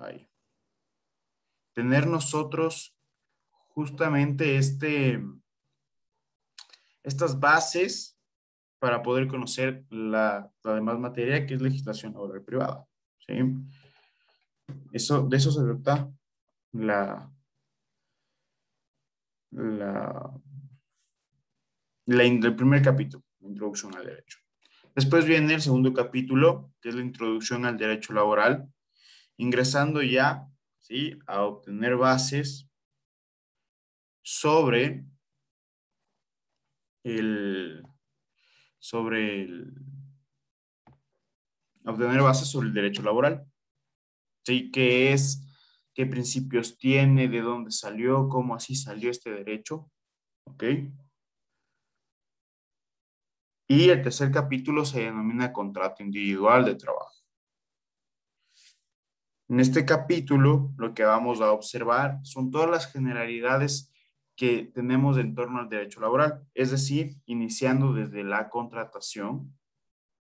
ahí. Tener nosotros justamente estas bases para poder conocer la demás materia que es legislación laboral privada. ¿Sí? De eso se trata el primer capítulo, la introducción al derecho. Después viene el segundo capítulo, que es la introducción al derecho laboral, ingresando ya, ¿sí?, a obtener bases sobre el derecho laboral. ¿Sí? ¿Qué es? ¿Qué principios tiene? ¿De dónde salió? ¿Cómo así salió este derecho? ¿Ok? Y el tercer capítulo se denomina contrato individual de trabajo. En este capítulo, lo que vamos a observar son todas las generalidades que tenemos en torno al derecho laboral, es decir, iniciando desde la contratación,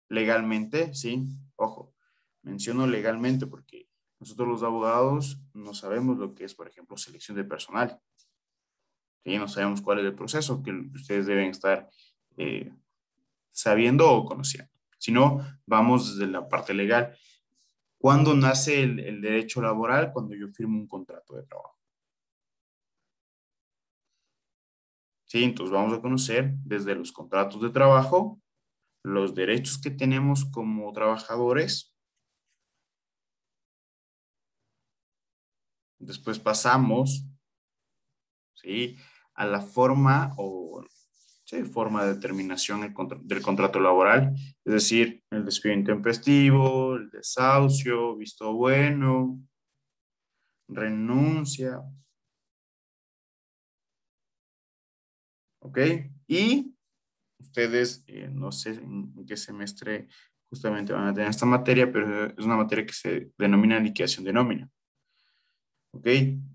legalmente, ¿sí? Ojo, menciono legalmente porque nosotros los abogados no sabemos lo que es, por ejemplo, selección de personal. ¿Sí? No sabemos cuál es el proceso que ustedes deben estar sabiendo o conociendo. Si no, vamos desde la parte legal. ¿Cuándo nace el derecho laboral? Cuando yo firmo un contrato de trabajo. Sí, entonces vamos a conocer desde los contratos de trabajo, los derechos que tenemos como trabajadores. Después pasamos, ¿sí?, a la forma forma de determinación del contrato laboral, es decir, el despido intempestivo, el desahucio, visto bueno, renuncia, ¿ok? Y ustedes, no sé en qué semestre justamente van a tener esta materia, pero es una materia que se denomina liquidación de nómina. ¿Ok?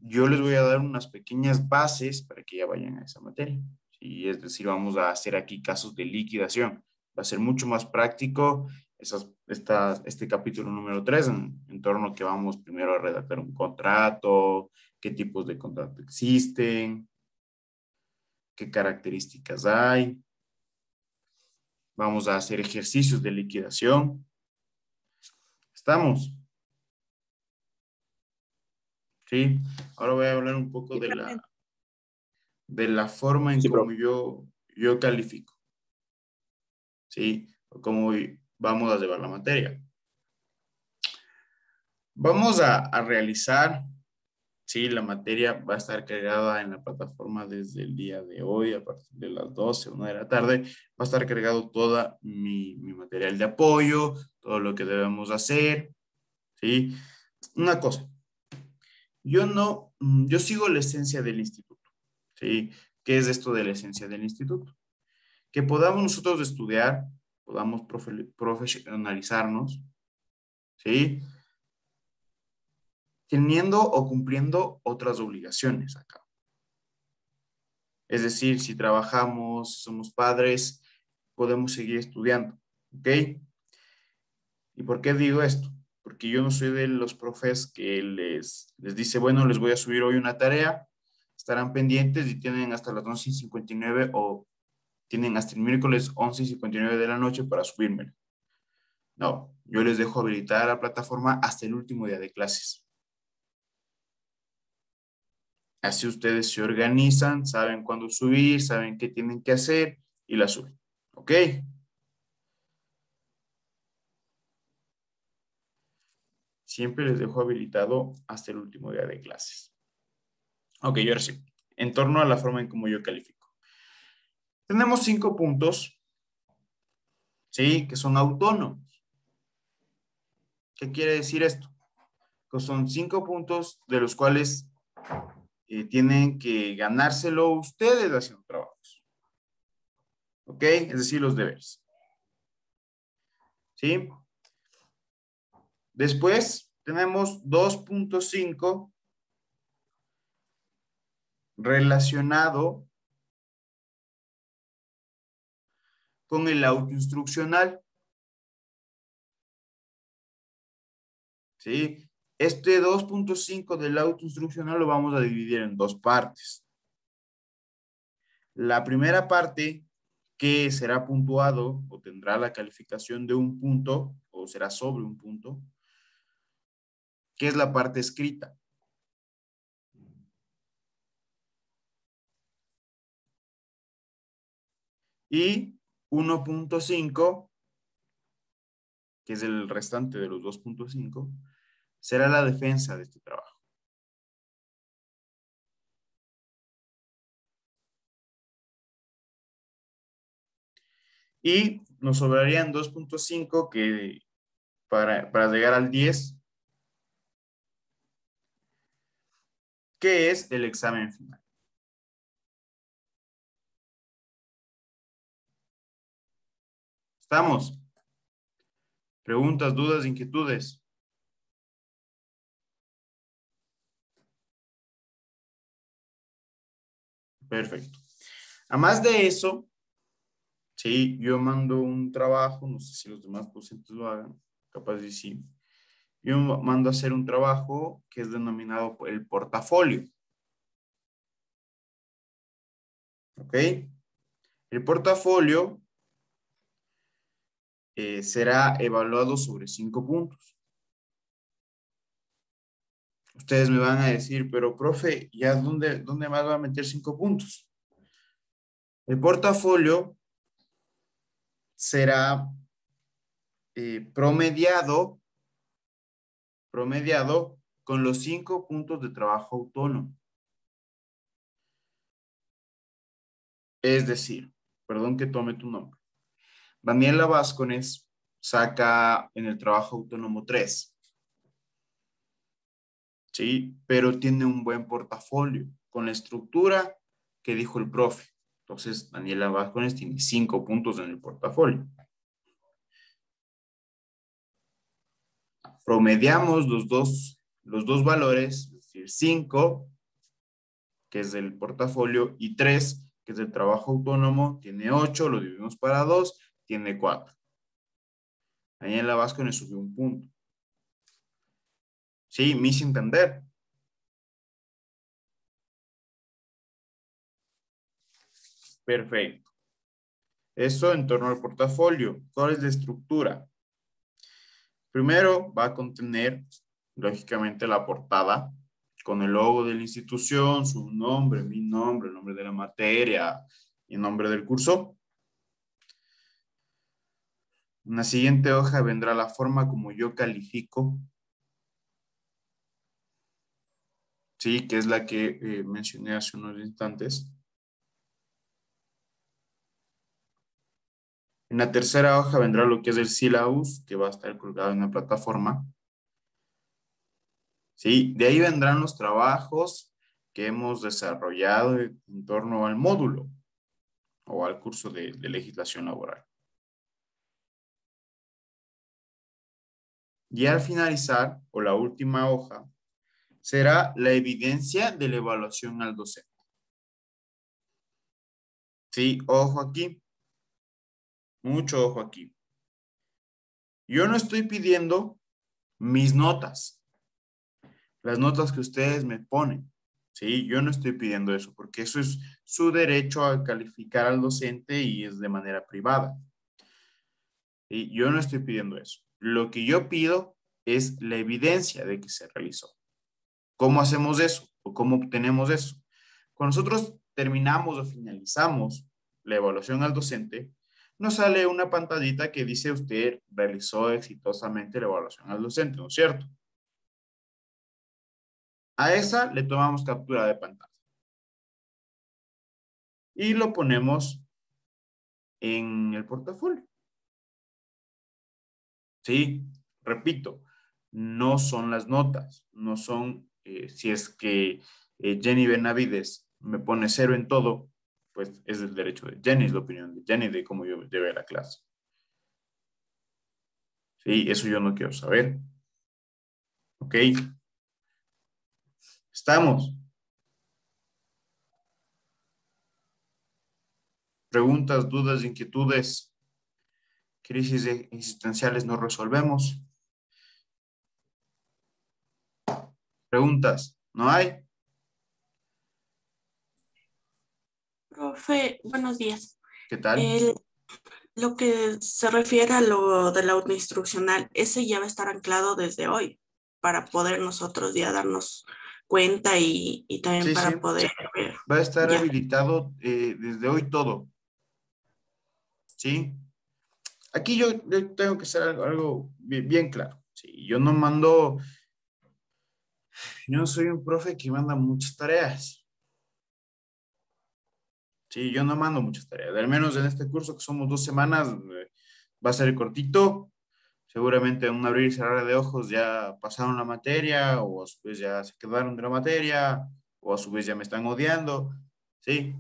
Yo les voy a dar unas pequeñas bases para que ya vayan a esa materia. ¿Sí? Es decir, vamos a hacer aquí casos de liquidación. Va a ser mucho más práctico este capítulo número 3 en torno a que vamos primero a redactar un contrato, qué tipos de contrato existen, qué características hay. Vamos a hacer ejercicios de liquidación. ¿Estamos? Sí. Ahora voy a hablar un poco de la forma en Sí, cómo profe. yo califico. ¿Sí? O cómo vamos a llevar la materia. Vamos a realizar, sí, la materia va a estar cargada en la plataforma desde el día de hoy, a partir de las 12, 1 de la tarde, va a estar cargado toda mi material de apoyo, todo lo que debemos hacer, ¿sí? Una cosa, yo sigo la esencia del instituto, ¿sí? ¿Qué es esto de la esencia del instituto? Que podamos nosotros estudiar, podamos profesionalizarnos, ¿sí?, teniendo o cumpliendo otras obligaciones acá. Es decir, si trabajamos, si somos padres, podemos seguir estudiando, ¿ok? ¿Y por qué digo esto? Porque yo no soy de los profes que les dice, bueno, les voy a subir hoy una tarea, estarán pendientes y tienen hasta las 11:59 o tienen hasta el miércoles 11:59 de la noche para subírmelo. No, yo les dejo habilitar la plataforma hasta el último día de clases. Así ustedes se organizan, saben cuándo subir, saben qué tienen que hacer y la suben. ¿Ok? Siempre les dejo habilitado hasta el último día de clases. Ok, yo ahora sí. En torno a la forma en cómo yo califico. Tenemos 5 puntos, ¿sí?, que son autónomos. ¿Qué quiere decir esto? Que son 5 puntos de los cuales tienen que ganárselo ustedes haciendo trabajos. ¿Ok? Es decir, los deberes. ¿Sí? Después tenemos 2.5 relacionado con el autoinstruccional. ¿Sí? Este 2.5 del auto instruccional lo vamos a dividir en dos partes. La primera parte, que será puntuado o tendrá la calificación de un punto o será sobre un punto, que es la parte escrita. Y 1.5, que es el restante de los 2.5, será la defensa de este trabajo. Y nos sobrarían 2.5 que para llegar al 10, que es el examen final. ¿Estamos? ¿Preguntas, dudas, inquietudes? Perfecto. A más de eso, sí, yo mando un trabajo, no sé si los demás docentes lo hagan, capaz de sí. Yo mando a hacer un trabajo que es denominado el portafolio. ¿Ok? El portafolio será evaluado sobre 5 puntos. Ustedes me van a decir, pero profe, ¿ya dónde más va a meter 5 puntos? El portafolio será promediado con los 5 puntos de trabajo autónomo. Es decir, perdón que tome tu nombre. Daniela Vázquez saca en el trabajo autónomo 3, ¿sí? Pero tiene un buen portafolio con la estructura que dijo el profe. Entonces, Daniela Vázquez tiene 5 puntos en el portafolio. Promediamos los dos valores, es decir, 5, que es del portafolio, y 3, que es del trabajo autónomo, tiene 8, lo dividimos para 2, tiene 4. Daniela Vázquez subió un punto. Sí, me hice entender. Perfecto. Eso en torno al portafolio. ¿Cuál es la estructura? Primero va a contener, lógicamente, la portada con el logo de la institución, su nombre, mi nombre, el nombre de la materia y el nombre del curso. En la siguiente hoja vendrá la forma como yo califico, sí, que es la que mencioné hace unos instantes. En la tercera hoja vendrá lo que es el syllabus, que va a estar colgado en la plataforma. Sí, de ahí vendrán los trabajos que hemos desarrollado en torno al módulo o al curso de legislación laboral. Y al finalizar, o la última hoja, será la evidencia de la evaluación al docente. Sí, ojo aquí, mucho ojo aquí. Yo no estoy pidiendo mis notas, las notas que ustedes me ponen. Sí, yo no estoy pidiendo eso, porque eso es su derecho a calificar al docente y es de manera privada. Y yo no estoy pidiendo eso. Lo que yo pido es la evidencia de que se realizó. ¿Cómo hacemos eso? ¿O cómo obtenemos eso? Cuando nosotros terminamos o finalizamos la evaluación al docente, nos sale una pantallita que dice usted realizó exitosamente la evaluación al docente, ¿no es cierto? A esa le tomamos captura de pantalla y lo ponemos en el portafolio. Sí, repito, no son las notas, no son, si es que Jenny Benavides me pone 0 en todo, pues es el derecho de Jenny, es la opinión de Jenny de cómo yo llevé la clase. Sí, eso yo no quiero saber. ¿Ok? Estamos. Preguntas, dudas, inquietudes, crisis existenciales no resolvemos. Preguntas, ¿no hay? Profe, buenos días. ¿Qué tal? El- lo que se refiere a lo del autoinstruccional, ese ya va a estar anclado desde hoy para poder nosotros ya darnos cuenta y también Sí, sí, para poder ver. va a estar Ya. habilitado desde hoy todo, ¿sí? Aquí yo tengo que ser algo bien, bien claro, ¿sí? Yo no soy un profe que manda muchas tareas, ¿sí? Yo no mando muchas tareas, al menos en este curso que somos 2 semanas, va a ser cortito. Seguramente en un abrir y cerrar de ojos ya pasaron la materia o a su vez ya se quedaron de la materia o a su vez ya me están odiando. Sí,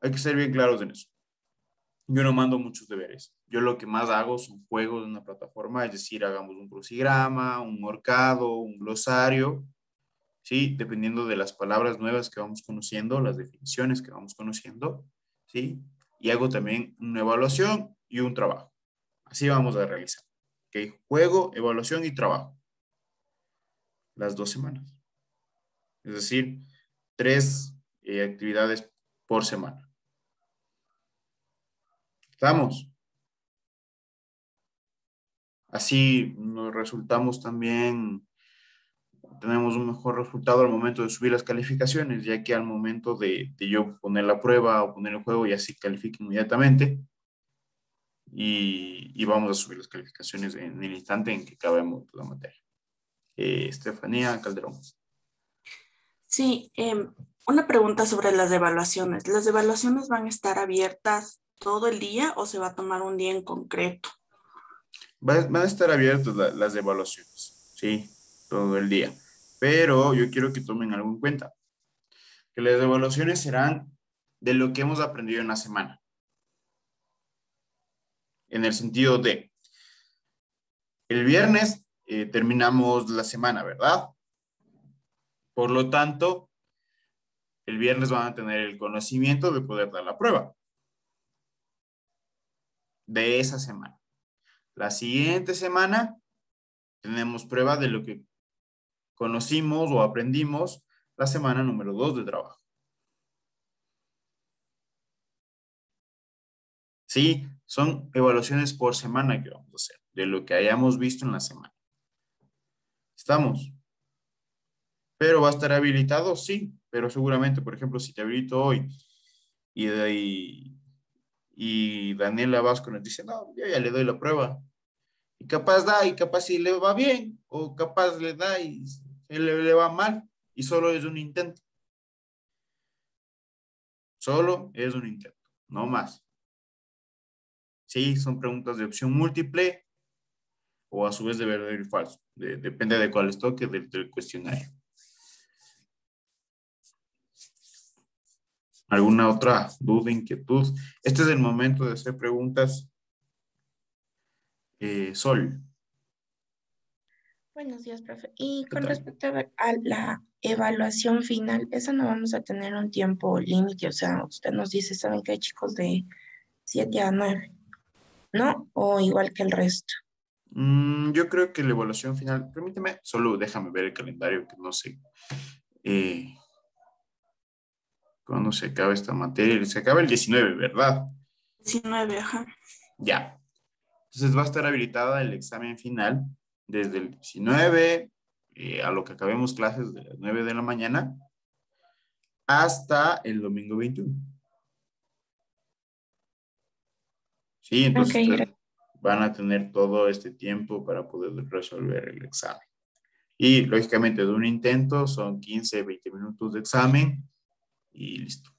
hay que ser bien claros en eso. Yo no mando muchos deberes. Yo lo que más hago son juegos en una plataforma, es decir, hagamos un crucigrama, un horcado, un glosario, ¿sí? Dependiendo de las palabras nuevas que vamos conociendo, las definiciones que vamos conociendo, ¿sí? Y hago también una evaluación y un trabajo. Así vamos a realizar. ¿Ok? Juego, evaluación y trabajo. Las 2 semanas. Es decir, tres actividades por semana. ¿Estamos? Así nos resultamos también, tenemos un mejor resultado al momento de subir las calificaciones, ya que al momento de yo poner la prueba o poner el juego ya se califica inmediatamente y vamos a subir las calificaciones en el instante en que acabemos la materia. Estefanía Calderón. Sí, una pregunta sobre las evaluaciones. ¿Las evaluaciones van a estar abiertas todo el día o se va a tomar un día en concreto? Van a estar abiertas las evaluaciones, ¿sí? Todo el día. Pero yo quiero que tomen algo en cuenta, que las evaluaciones serán de lo que hemos aprendido en la semana, en el sentido de, el viernes terminamos la semana, ¿verdad? Por lo tanto, el viernes van a tener el conocimiento de poder dar la prueba de esa semana. La siguiente semana tenemos prueba de lo que conocimos o aprendimos la semana número 2 de trabajo. Sí, son evaluaciones por semana que vamos a hacer, de lo que hayamos visto en la semana. ¿Estamos? ¿Pero va a estar habilitado? Sí, pero seguramente, por ejemplo, si te habilito hoy y, y Daniela Vasco nos dice, no, yo ya le doy la prueba. Y capaz da, y capaz si le va bien, o capaz le da y le va mal, y solo es un intento. Solo es un intento, no más. Sí, son preguntas de opción múltiple o a su vez de verdadero y falso. Depende de cuál es toque del cuestionario. ¿Alguna otra duda, inquietud? Este es el momento de hacer preguntas. Sol, Buenos días, profe. Y ¿qué con tal? respecto a la evaluación final, esa no vamos a tener un tiempo límite, o sea, usted nos dice, saben que hay chicos de 7 a 9, ¿no? O igual que el resto. Yo creo que la evaluación final, permíteme, solo déjame ver el calendario, que no sé eh, cuándo se acaba esta materia. Se acaba el 19, ¿verdad? 19, ajá. Ya. Entonces va a estar habilitada el examen final desde el 19 a lo que acabemos clases de las 9 de la mañana hasta el domingo 21. Sí, Ok, entonces ustedes gracias. van a tener todo este tiempo para poder resolver el examen. Y lógicamente de un intento son 15, 20 minutos de examen y listo.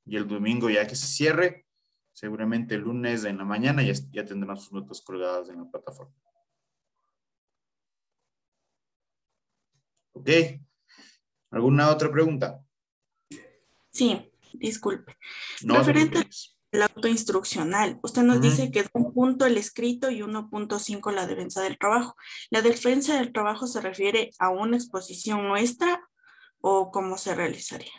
Y el domingo ya que se cierre, seguramente el lunes en la mañana ya tendrán sus notas colgadas en la plataforma. ¿Ok? ¿Alguna otra pregunta? Sí, disculpe. No te Referente preocupes. al autoinstruccional, usted nos Ujú. dice que es 1 punto el escrito y 1.5 la defensa del trabajo. ¿La defensa del trabajo se refiere a una exposición nuestra o cómo se realizaría?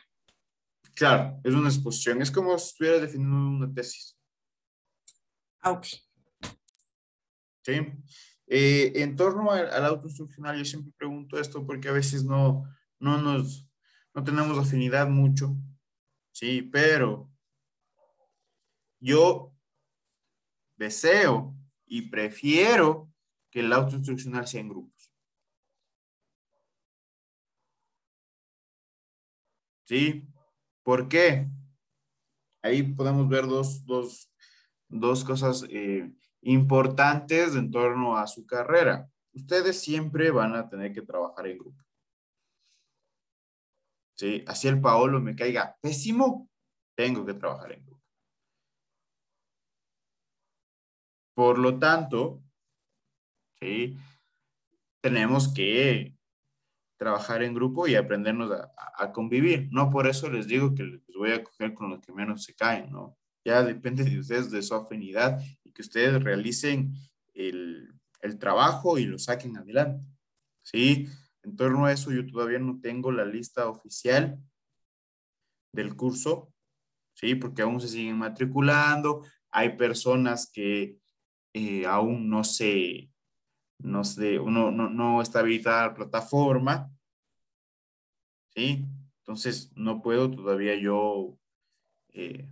Claro, es una exposición. Es como si estuvieras definiendo una tesis. Ah, ok. ¿Sí? En torno al autoinstruccional, yo siempre pregunto esto porque a veces no tenemos afinidad mucho, sí, pero yo deseo y prefiero que el autoinstruccional sea en grupos, ¿sí? ¿Por qué? Ahí podemos ver dos cosas importantes en torno a su carrera. Ustedes siempre van a tener que trabajar en grupo. ¿Sí? Así el Paolo me caiga pésimo, tengo que trabajar en grupo. Por lo tanto, ¿sí? Tenemos que trabajar en grupo y aprendernos a convivir. No por eso les digo que les voy a coger con los que menos se caen, ¿no? Ya depende de ustedes, de su afinidad y que ustedes realicen el trabajo y lo saquen adelante, ¿sí? En torno a eso, yo todavía no tengo la lista oficial del curso, ¿sí? Porque aún se siguen matriculando, hay personas que aún no está habilitada la plataforma, ¿sí? Entonces, no puedo todavía yo eh,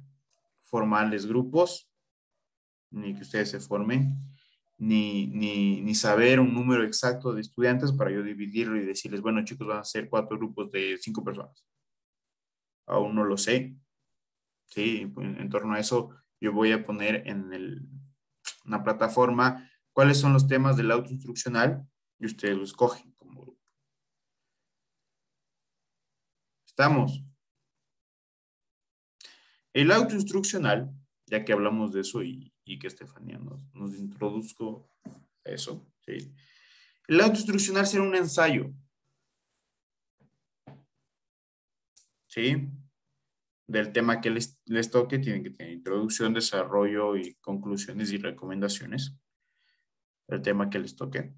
formarles grupos, ni que ustedes se formen, ni saber un número exacto de estudiantes para yo dividirlo y decirles, bueno, chicos, van a ser 4 grupos de 5 personas. Aún no lo sé, ¿sí? En torno a eso, yo voy a poner en una plataforma cuáles son los temas del autoinstruccional y ustedes lo escogen como grupo. ¿Estamos? El autoinstruccional, ya que hablamos de eso y que Estefanía nos introduzco eso, ¿sí? El autoinstruccional será un ensayo, ¿sí? Del tema que les toque, tienen que tener introducción, desarrollo y conclusiones y recomendaciones. El tema que les toque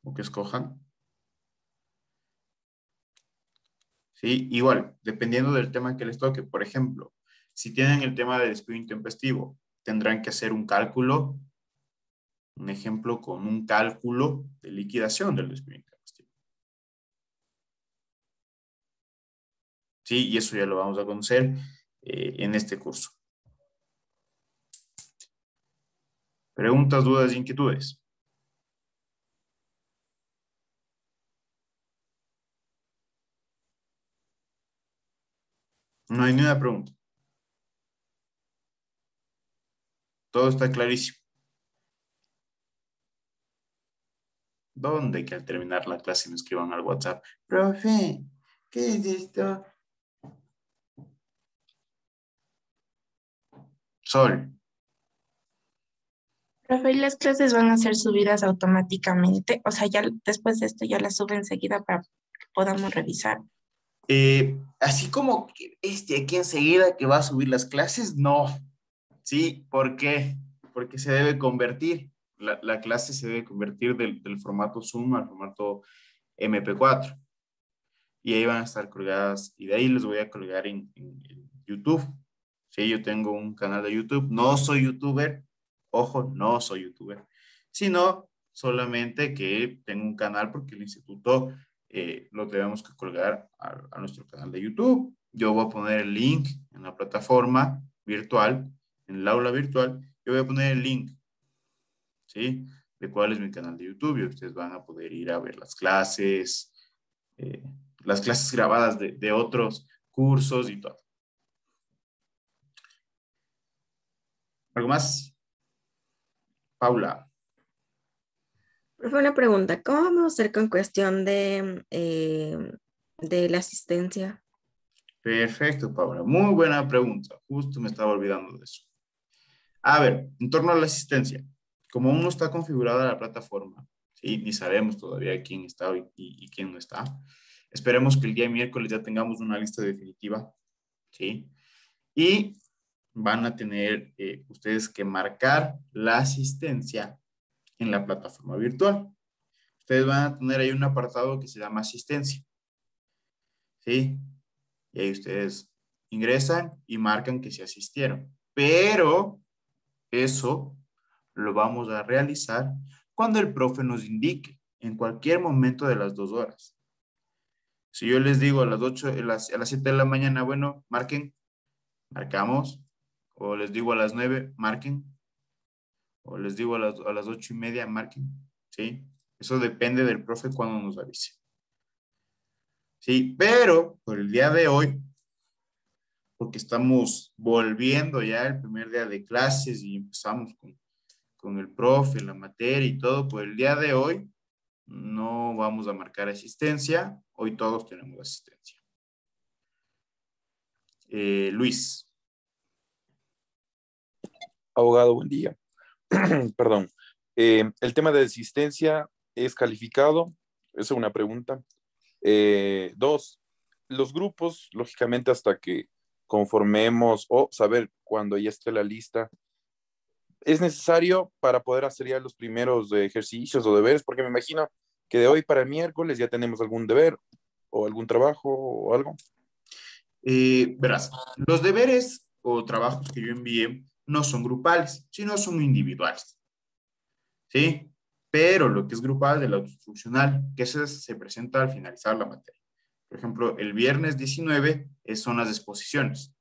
o que escojan. ¿Sí? Igual, dependiendo del tema que les toque. Por ejemplo, si tienen el tema de despido intempestivo, tendrán que hacer un cálculo, un ejemplo con un cálculo de liquidación del despido intempestivo. ¿Sí? Y eso ya lo vamos a conocer en este curso. Preguntas, dudas, inquietudes. No hay ni una pregunta. Todo está clarísimo. ¿Dónde que al terminar la clase me escriban al WhatsApp? Profe, ¿qué es esto? Sol. Profe, ¿y las clases van a ser subidas automáticamente? O sea, ya después de esto ya las suben enseguida para que podamos revisar. Así como que aquí enseguida que va a subir las clases, no. Sí, ¿por qué? Porque se debe convertir. La clase se debe convertir del formato Zoom al formato MP4. Y ahí van a estar colgadas. Y de ahí les voy a colgar en YouTube. Sí, yo tengo un canal de YouTube. No soy youtuber. Ojo, no soy youtuber. Sino solamente que tengo un canal porque el instituto lo tenemos que colgar a nuestro canal de YouTube. Yo voy a poner el link en la plataforma virtual, en el aula virtual. Yo voy a poner el link, ¿sí? De cuál es mi canal de YouTube y ustedes van a poder ir a ver eh, las clases grabadas de otros cursos y todo. ¿Algo más? Paula. Fue una pregunta, ¿cómo vamos a hacer con cuestión de la asistencia? Perfecto, Paula. Muy buena pregunta. Justo me estaba olvidando de eso. A ver, en torno a la asistencia, como aún no está configurada la plataforma, ¿sí? Ni sabemos todavía quién está y quién no está. Esperemos que el día miércoles ya tengamos una lista definitiva, ¿sí? Y van a tener ustedes que marcar la asistencia en la plataforma virtual. Ustedes van a tener ahí un apartado que se llama asistencia, ¿sí? Y ahí ustedes ingresan y marcan que se asistieron. Pero eso lo vamos a realizar cuando el profe nos indique, en cualquier momento de las 2 horas. Si yo les digo a las 8, a las 7 de la mañana, bueno, marquen, marcamos, o les digo a las 9, marquen, o les digo a las 8:30, marquen, ¿sí? Eso depende del profe cuando nos avise. Sí, pero por el día de hoy, porque estamos volviendo ya el primer día de clases y empezamos con el profe, la materia y todo, por el día de hoy no vamos a marcar asistencia, hoy todos tenemos asistencia. Luis. Abogado, buen día. Perdón. El tema de asistencia es calificado. Esa es una pregunta. 2, los grupos, lógicamente, hasta que conformemos o saber cuando ya esté la lista, es necesario para poder hacer ya los primeros ejercicios o deberes, porque me imagino que de hoy para el miércoles ya tenemos algún deber o algún trabajo o algo. Verás, los deberes o trabajos que yo envié no son grupales, sino son individuales. ¿Sí? Pero lo que es grupal de la autoinstruccional, que se presenta al finalizar la materia. Por ejemplo, el viernes 19 son las exposiciones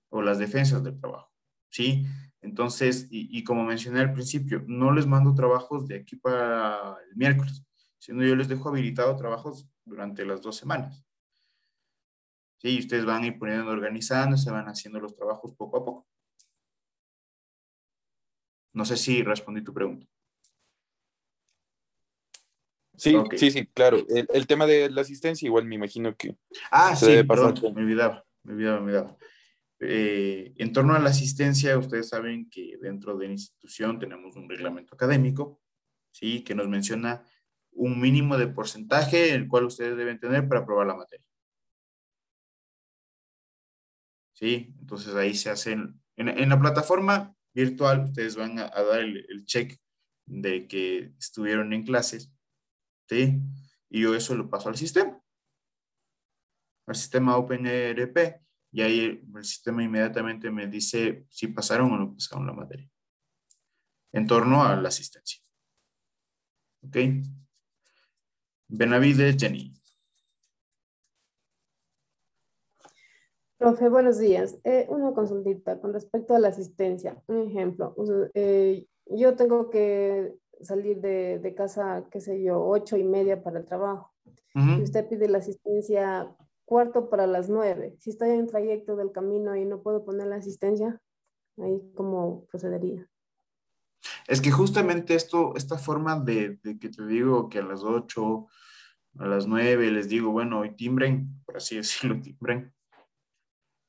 o las defensas del trabajo. ¿Sí? Entonces, y como mencioné al principio, no les mando trabajos de aquí para el miércoles, sino yo les dejo habilitado trabajos durante las 2 semanas. Sí, y ustedes van a ir poniendo, organizando, se van haciendo los trabajos poco a poco. No sé si respondí tu pregunta. Sí, Ok. sí, claro. El tema de la asistencia, igual me imagino que se Sí, debe pasar. perdón, me olvidaba. En torno a la asistencia, ustedes saben que dentro de la institución tenemos un reglamento académico, ¿sí? Que nos menciona un mínimo de porcentaje el cual ustedes deben tener para aprobar la materia. ¿Sí? Entonces ahí se hacen, en la plataforma virtual, ustedes van a dar el check de que estuvieron en clases, ¿sí? Y yo eso lo paso al sistema OpenERP, y ahí el sistema inmediatamente me dice si pasaron o no pasaron la materia, en torno a la asistencia. ¿Ok? Benavides, Jenny. Profe, buenos días. Una consultita con respecto a la asistencia. Un ejemplo, yo tengo que salir de casa, qué sé yo, 8:30 para el trabajo. Y usted pide la asistencia cuarto para las 9. Si estoy en trayecto del camino y no puedo poner la asistencia, ahí cómo procedería. Es que justamente esta forma de que te digo que a las 8, a las 9 les digo, bueno, hoy timbren, por así decirlo, timbren,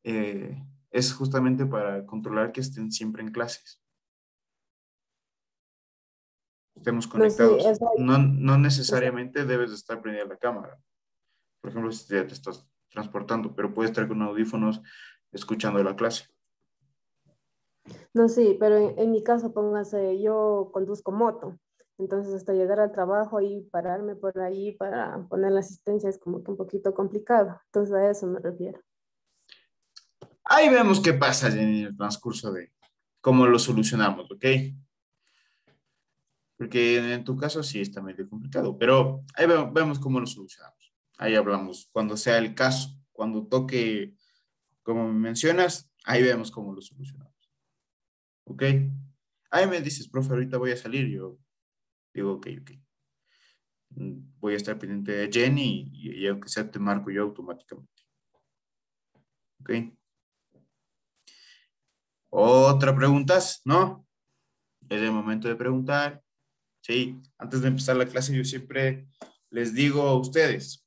es justamente para controlar que estén siempre en clases. Estemos No, sí, conectados. No necesariamente debes de estar prendida la cámara. Por ejemplo, si ya te estás transportando, pero puedes estar con audífonos escuchando la clase. no, sí, pero en mi caso, póngase, yo conduzco moto. Entonces, hasta llegar al trabajo y pararme por ahí para poner la asistencia es como que un poquito complicado. Entonces, a eso me refiero. Ahí vemos qué pasa en el transcurso de cómo lo solucionamos, ¿ok? Porque en tu caso sí está medio complicado, pero ahí vemos cómo lo solucionamos. Ahí hablamos cuando sea el caso, cuando toque, como me mencionas, ahí vemos cómo lo solucionamos. ¿Ok? Ahí me dices, profe, ahorita voy a salir. Yo digo, ok. Voy a estar pendiente de Jenny y aunque sea te marco yo automáticamente. ¿Ok? ¿Otra preguntas? ¿No? Es el momento de preguntar. Sí, antes de empezar la clase yo siempre les digo a ustedes,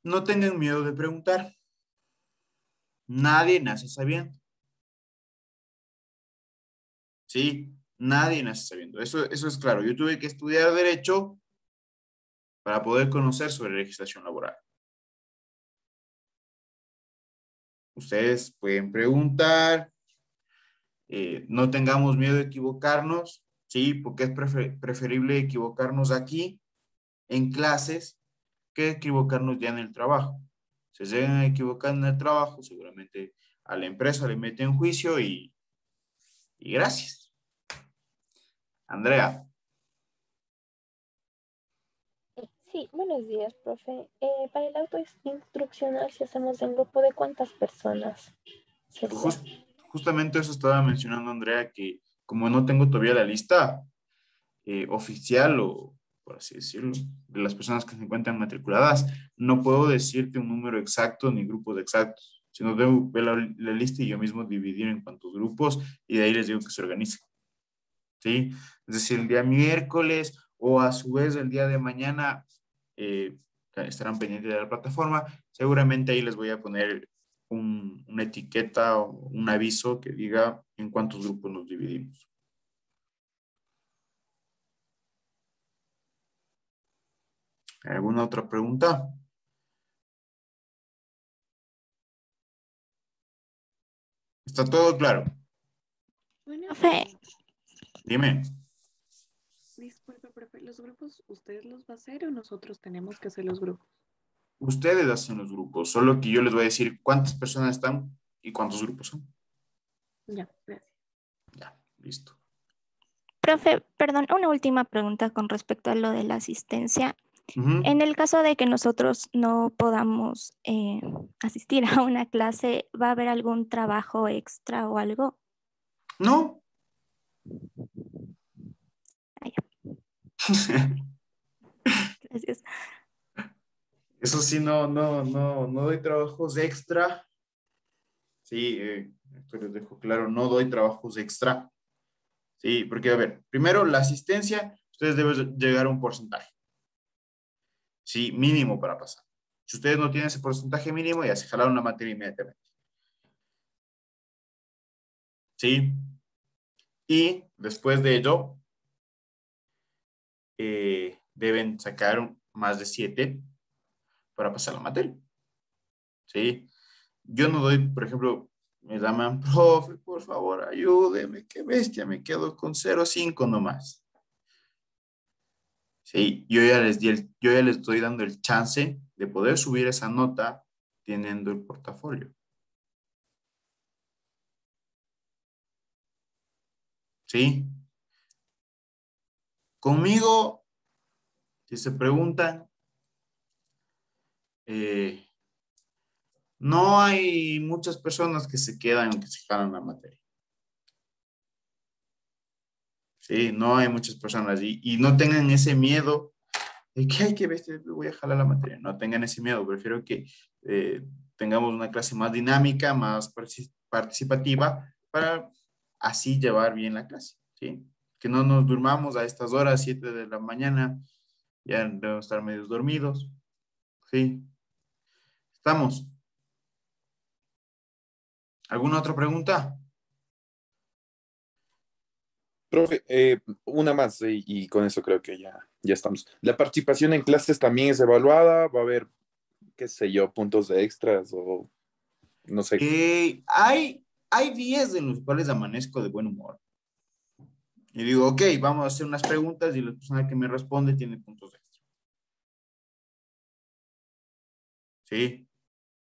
no tengan miedo de preguntar. Nadie nace sabiendo. Sí, nadie nace sabiendo. Eso es claro. Yo tuve que estudiar Derecho para poder conocer sobre legislación laboral. Ustedes pueden preguntar. No tengamos miedo de equivocarnos, ¿sí? Porque es preferible equivocarnos aquí en clases que equivocarnos ya en el trabajo. Si se llegan a equivocar en el trabajo, seguramente a la empresa le meten juicio y gracias. Andrea. Sí, buenos días, profe. Para el auto instruccional, si hacemos en grupo, ¿de cuántas personas sería? Justamente eso estaba mencionando Andrea, que como no tengo todavía la lista oficial o por así decirlo, de las personas que se encuentran matriculadas, no puedo decirte un número exacto ni grupos exactos, sino debo ver la lista y yo mismo dividir en cuántos grupos y de ahí les digo que se organicen. ¿Sí? Es decir, el día miércoles o a su vez el día de mañana estarán pendientes de la plataforma. Seguramente ahí les voy a poner una etiqueta o un aviso que diga en cuántos grupos nos dividimos. ¿Alguna otra pregunta? ¿Está todo claro? Profe, Dime. Disculpe, profe, ¿los grupos ustedes los va a hacer o nosotros tenemos que hacer los grupos? Ustedes hacen los grupos, solo que yo les voy a decir cuántas personas están y cuántos grupos son. Ya, gracias. Ya, listo. profe, perdón, una última pregunta con respecto a lo de la asistencia. Ujú. En el caso de que nosotros no podamos asistir a una clase, ¿va a haber algún trabajo extra o algo? No. Ah, ya. Gracias. Eso sí, no doy trabajos extra. Sí, esto les dejo claro, no doy trabajos extra. Sí, porque a ver, primero la asistencia, ustedes deben llegar a un porcentaje. Sí, mínimo para pasar. Si ustedes no tienen ese porcentaje mínimo, ya se jalaron la materia inmediatamente. Sí. Y después de ello, deben sacar más de 7 para pasar la materia. ¿Sí? Yo no doy, por ejemplo, me llaman, profe, por favor, ayúdeme, qué bestia, me quedo con 0,5 nomás. Sí, yo ya les estoy dando el chance de poder subir esa nota teniendo el portafolio. ¿Sí? Conmigo, si se preguntan, no hay muchas personas que se quedan o que se jalan la materia. Sí, no hay muchas personas y no tengan ese miedo de que hay que ver, voy a jalar la materia. No tengan ese miedo, prefiero que tengamos una clase más dinámica, más participativa para así llevar bien la clase, ¿sí? Que no nos durmamos a estas horas, 7 de la mañana, ya debemos estar medio dormidos, ¿sí? ¿Estamos? ¿Alguna otra pregunta? Profe, una más y con eso creo que ya estamos. ¿La participación en clases también es evaluada? ¿Va a haber, qué sé yo, puntos de extras o no sé? Hay días en los cuales amanezco de buen humor. Y digo, ok, vamos a hacer unas preguntas y la persona que me responde tiene puntos extra. Sí,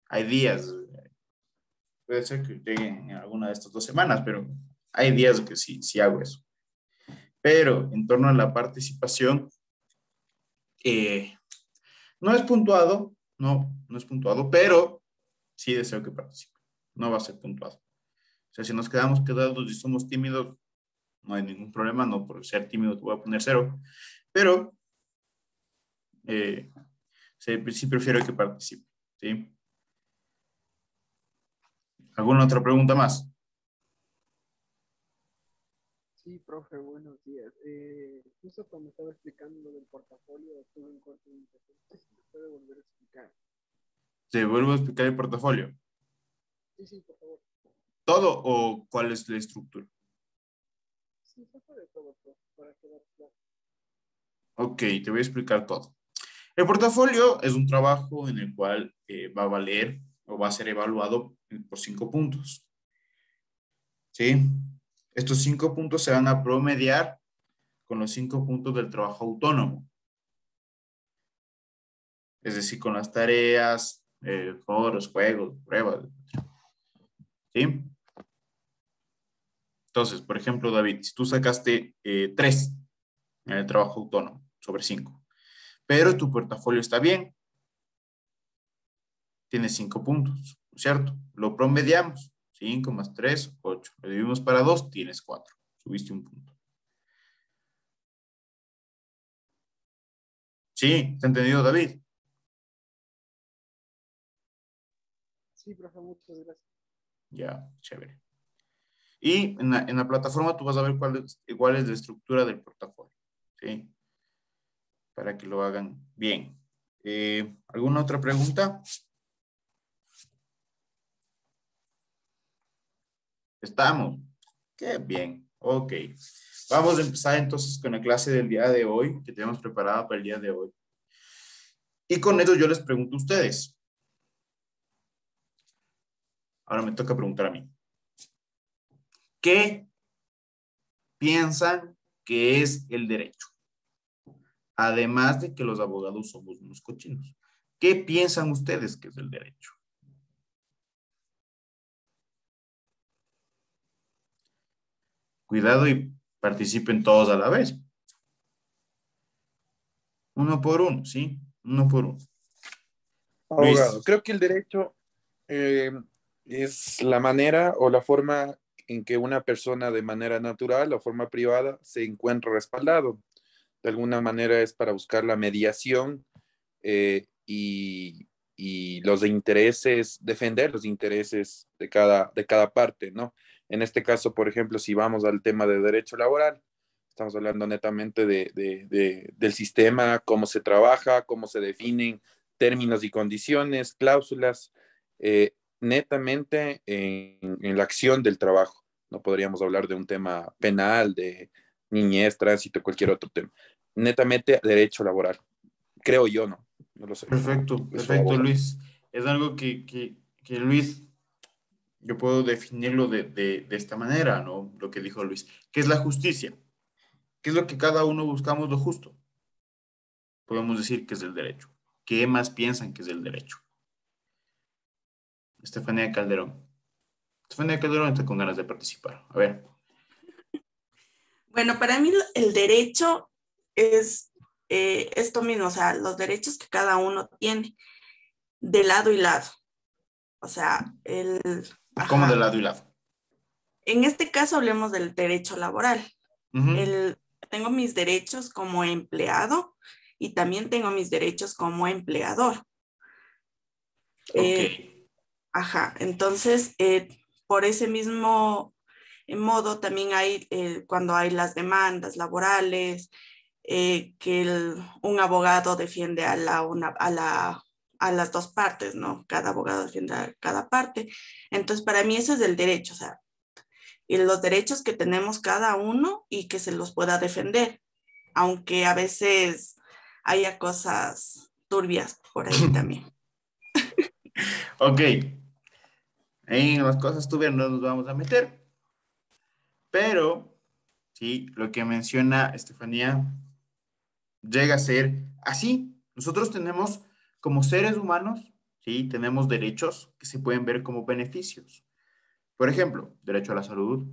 hay días. Puede ser que lleguen en alguna de estas 2 semanas, pero hay días que sí hago eso. Pero en torno a la participación, eh, no es puntuado, no es puntuado, pero sí deseo que participe. No va a ser puntuado. O sea, si nos quedamos quedados y somos tímidos, no hay ningún problema, no por ser tímido te voy a poner 0, pero sí prefiero que participe, ¿sí? ¿Alguna otra pregunta más? Sí, profe, buenos días. Justo cuando estaba explicando lo del portafolio, estuve en corto de internet. ¿Sí me puede volver a explicar? ¿Te vuelvo a explicar el portafolio? Sí, por favor. ¿Todo o cuál es la estructura? Sí, se puede todo, profe, para quedar claro. Ok, te voy a explicar todo. El portafolio es un trabajo en el cual va a valer o va a ser evaluado por 5 puntos. ¿Sí? Estos 5 puntos se van a promediar con los 5 puntos del trabajo autónomo. Es decir, con las tareas, foros, juegos, pruebas. ¿Sí? Entonces, por ejemplo, David, si tú sacaste 3 en el trabajo autónomo sobre 5, pero tu portafolio está bien, tienes 5 puntos, ¿cierto? Lo promediamos, 5 más 3, 8. Lo dividimos para 2, tienes 4. Subiste un punto. Sí, ¿te ha entendido, David? Sí, profe, muchas gracias. Ya, chévere. Y en la plataforma tú vas a ver cuál es la estructura del portafolio, ¿sí? Para que lo hagan bien. ¿Alguna otra pregunta? ¿Estamos? Qué bien. Ok. Vamos a empezar entonces con la clase del día de hoy, que tenemos preparada para el día de hoy. Y con eso yo les pregunto a ustedes. Ahora me toca preguntar a mí. ¿Qué piensan que es el derecho? Además de que los abogados somos unos cochinos. ¿Qué piensan ustedes que es el derecho? Cuidado y participen todos a la vez. Uno por uno, ¿sí? Uno por uno. Abogado, Luis. creo que el derecho eh, es la manera o la forma en que una persona de manera natural o forma privada se encuentra respaldado. De alguna manera es para buscar la mediación y los intereses, defender los intereses de cada parte, ¿no? En este caso, por ejemplo, si vamos al tema de derecho laboral, estamos hablando netamente del sistema, cómo se trabaja, cómo se definen términos y condiciones, cláusulas, netamente en la acción del trabajo. No podríamos hablar de un tema penal, de niñez, tránsito, cualquier otro tema. Netamente derecho laboral. Creo yo, no. No lo sé. Perfecto, Eso, perfecto, abogado. Luis. Es algo que Luis, yo puedo definirlo de esta manera, ¿no? Lo que dijo Luis. ¿Qué es la justicia? ¿Qué es lo que cada uno buscamos lo justo? Podemos decir que es el derecho. ¿Qué más piensan que es el derecho? Estefanía Calderón. Estefanía Calderón está con ganas de participar. A ver. Bueno, para mí el derecho es esto mismo, o sea, los derechos que cada uno tiene de lado y lado. O sea, ¿Cómo de ajá. lado y lado? En este caso hablemos del derecho laboral. Ujú. Tengo mis derechos como empleado y también tengo mis derechos como empleador. Ok. Ajá, entonces, por ese mismo modo, también hay, cuando hay las demandas laborales, que un abogado defiende a las dos partes, ¿no? Cada abogado defiende a cada parte. Entonces, para mí eso es el derecho, o sea, y los derechos que tenemos cada uno y que se los pueda defender, aunque a veces haya cosas turbias por ahí también. Ok. En las cosas tuvieron no nos vamos a meter. Pero, sí, lo que menciona Estefanía llega a ser así. Nosotros tenemos, como seres humanos, sí, tenemos derechos que se pueden ver como beneficios. Por ejemplo, derecho a la salud,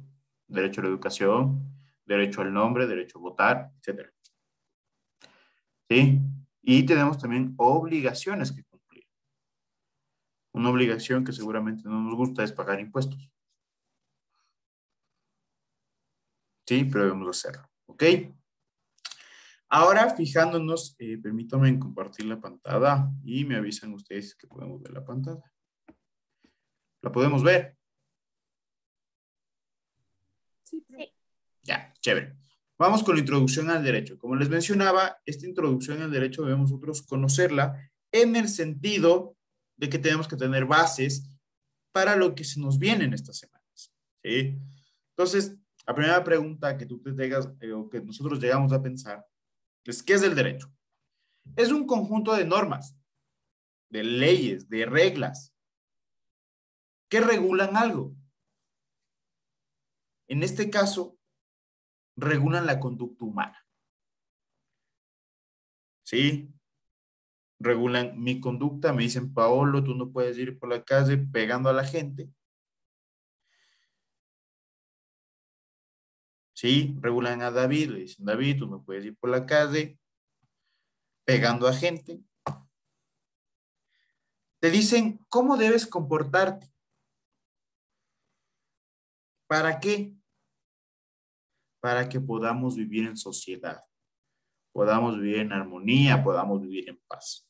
derecho a la educación, derecho al nombre, derecho a votar, etcétera. ¿Sí? Y tenemos también obligaciones que cumplir. Una obligación que seguramente no nos gusta es pagar impuestos. Sí, pero debemos hacerlo. ¿Ok? Ahora, fijándonos, permítanme compartir la pantalla y me avisan ustedes que podemos ver la pantalla. ¿La podemos ver? Sí. Ya, chévere. Vamos con la introducción al derecho. Como les mencionaba, esta introducción al derecho debemos nosotros conocerla en el sentido de que tenemos que tener bases para lo que se nos viene en estas semanas. ¿Sí? Entonces, la primera pregunta que tú te tengas o que nosotros llegamos a pensar es, ¿qué es el derecho? Es un conjunto de normas, de leyes, de reglas que regulan algo. En este caso, regulan la conducta humana. ¿Sí? Regulan mi conducta, me dicen, Paolo, tú no puedes ir por la calle pegando a la gente. ¿sí? Regulan a David, le dicen, David, tú no puedes ir por la calle pegando a gente. Te dicen cómo debes comportarte. ¿Para qué? Para que podamos vivir en sociedad, podamos vivir en armonía, podamos vivir en paz.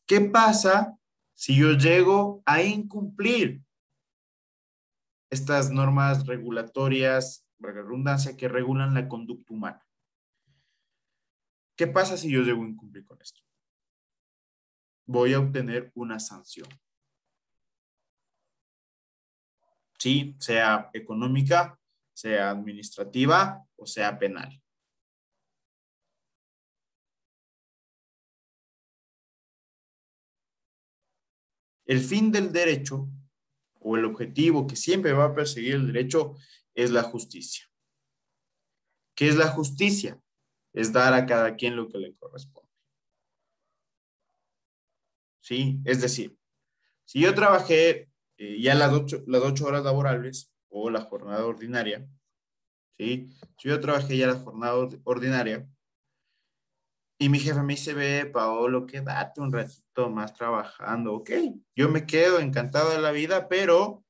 ¿Qué pasa si yo llego a incumplir estas normas regulatorias, la redundancia, que regulan la conducta humana? ¿Qué pasa si yo llego a incumplir con esto? Voy a obtener una sanción. Sí, sea económica, sea administrativa o sea penal. El fin del derecho o el objetivo que siempre va a perseguir el derecho es la justicia. ¿Qué es la justicia? Es dar a cada quien lo que le corresponde. ¿Sí? Es decir, si yo trabajé ya las 8 horas laborables o la jornada ordinaria, ¿sí? Si yo trabajé ya la jornada ordinaria y mi jefe me dice, ve, Paolo, quédate un ratito más trabajando, ok, yo me quedo encantado de la vida, pero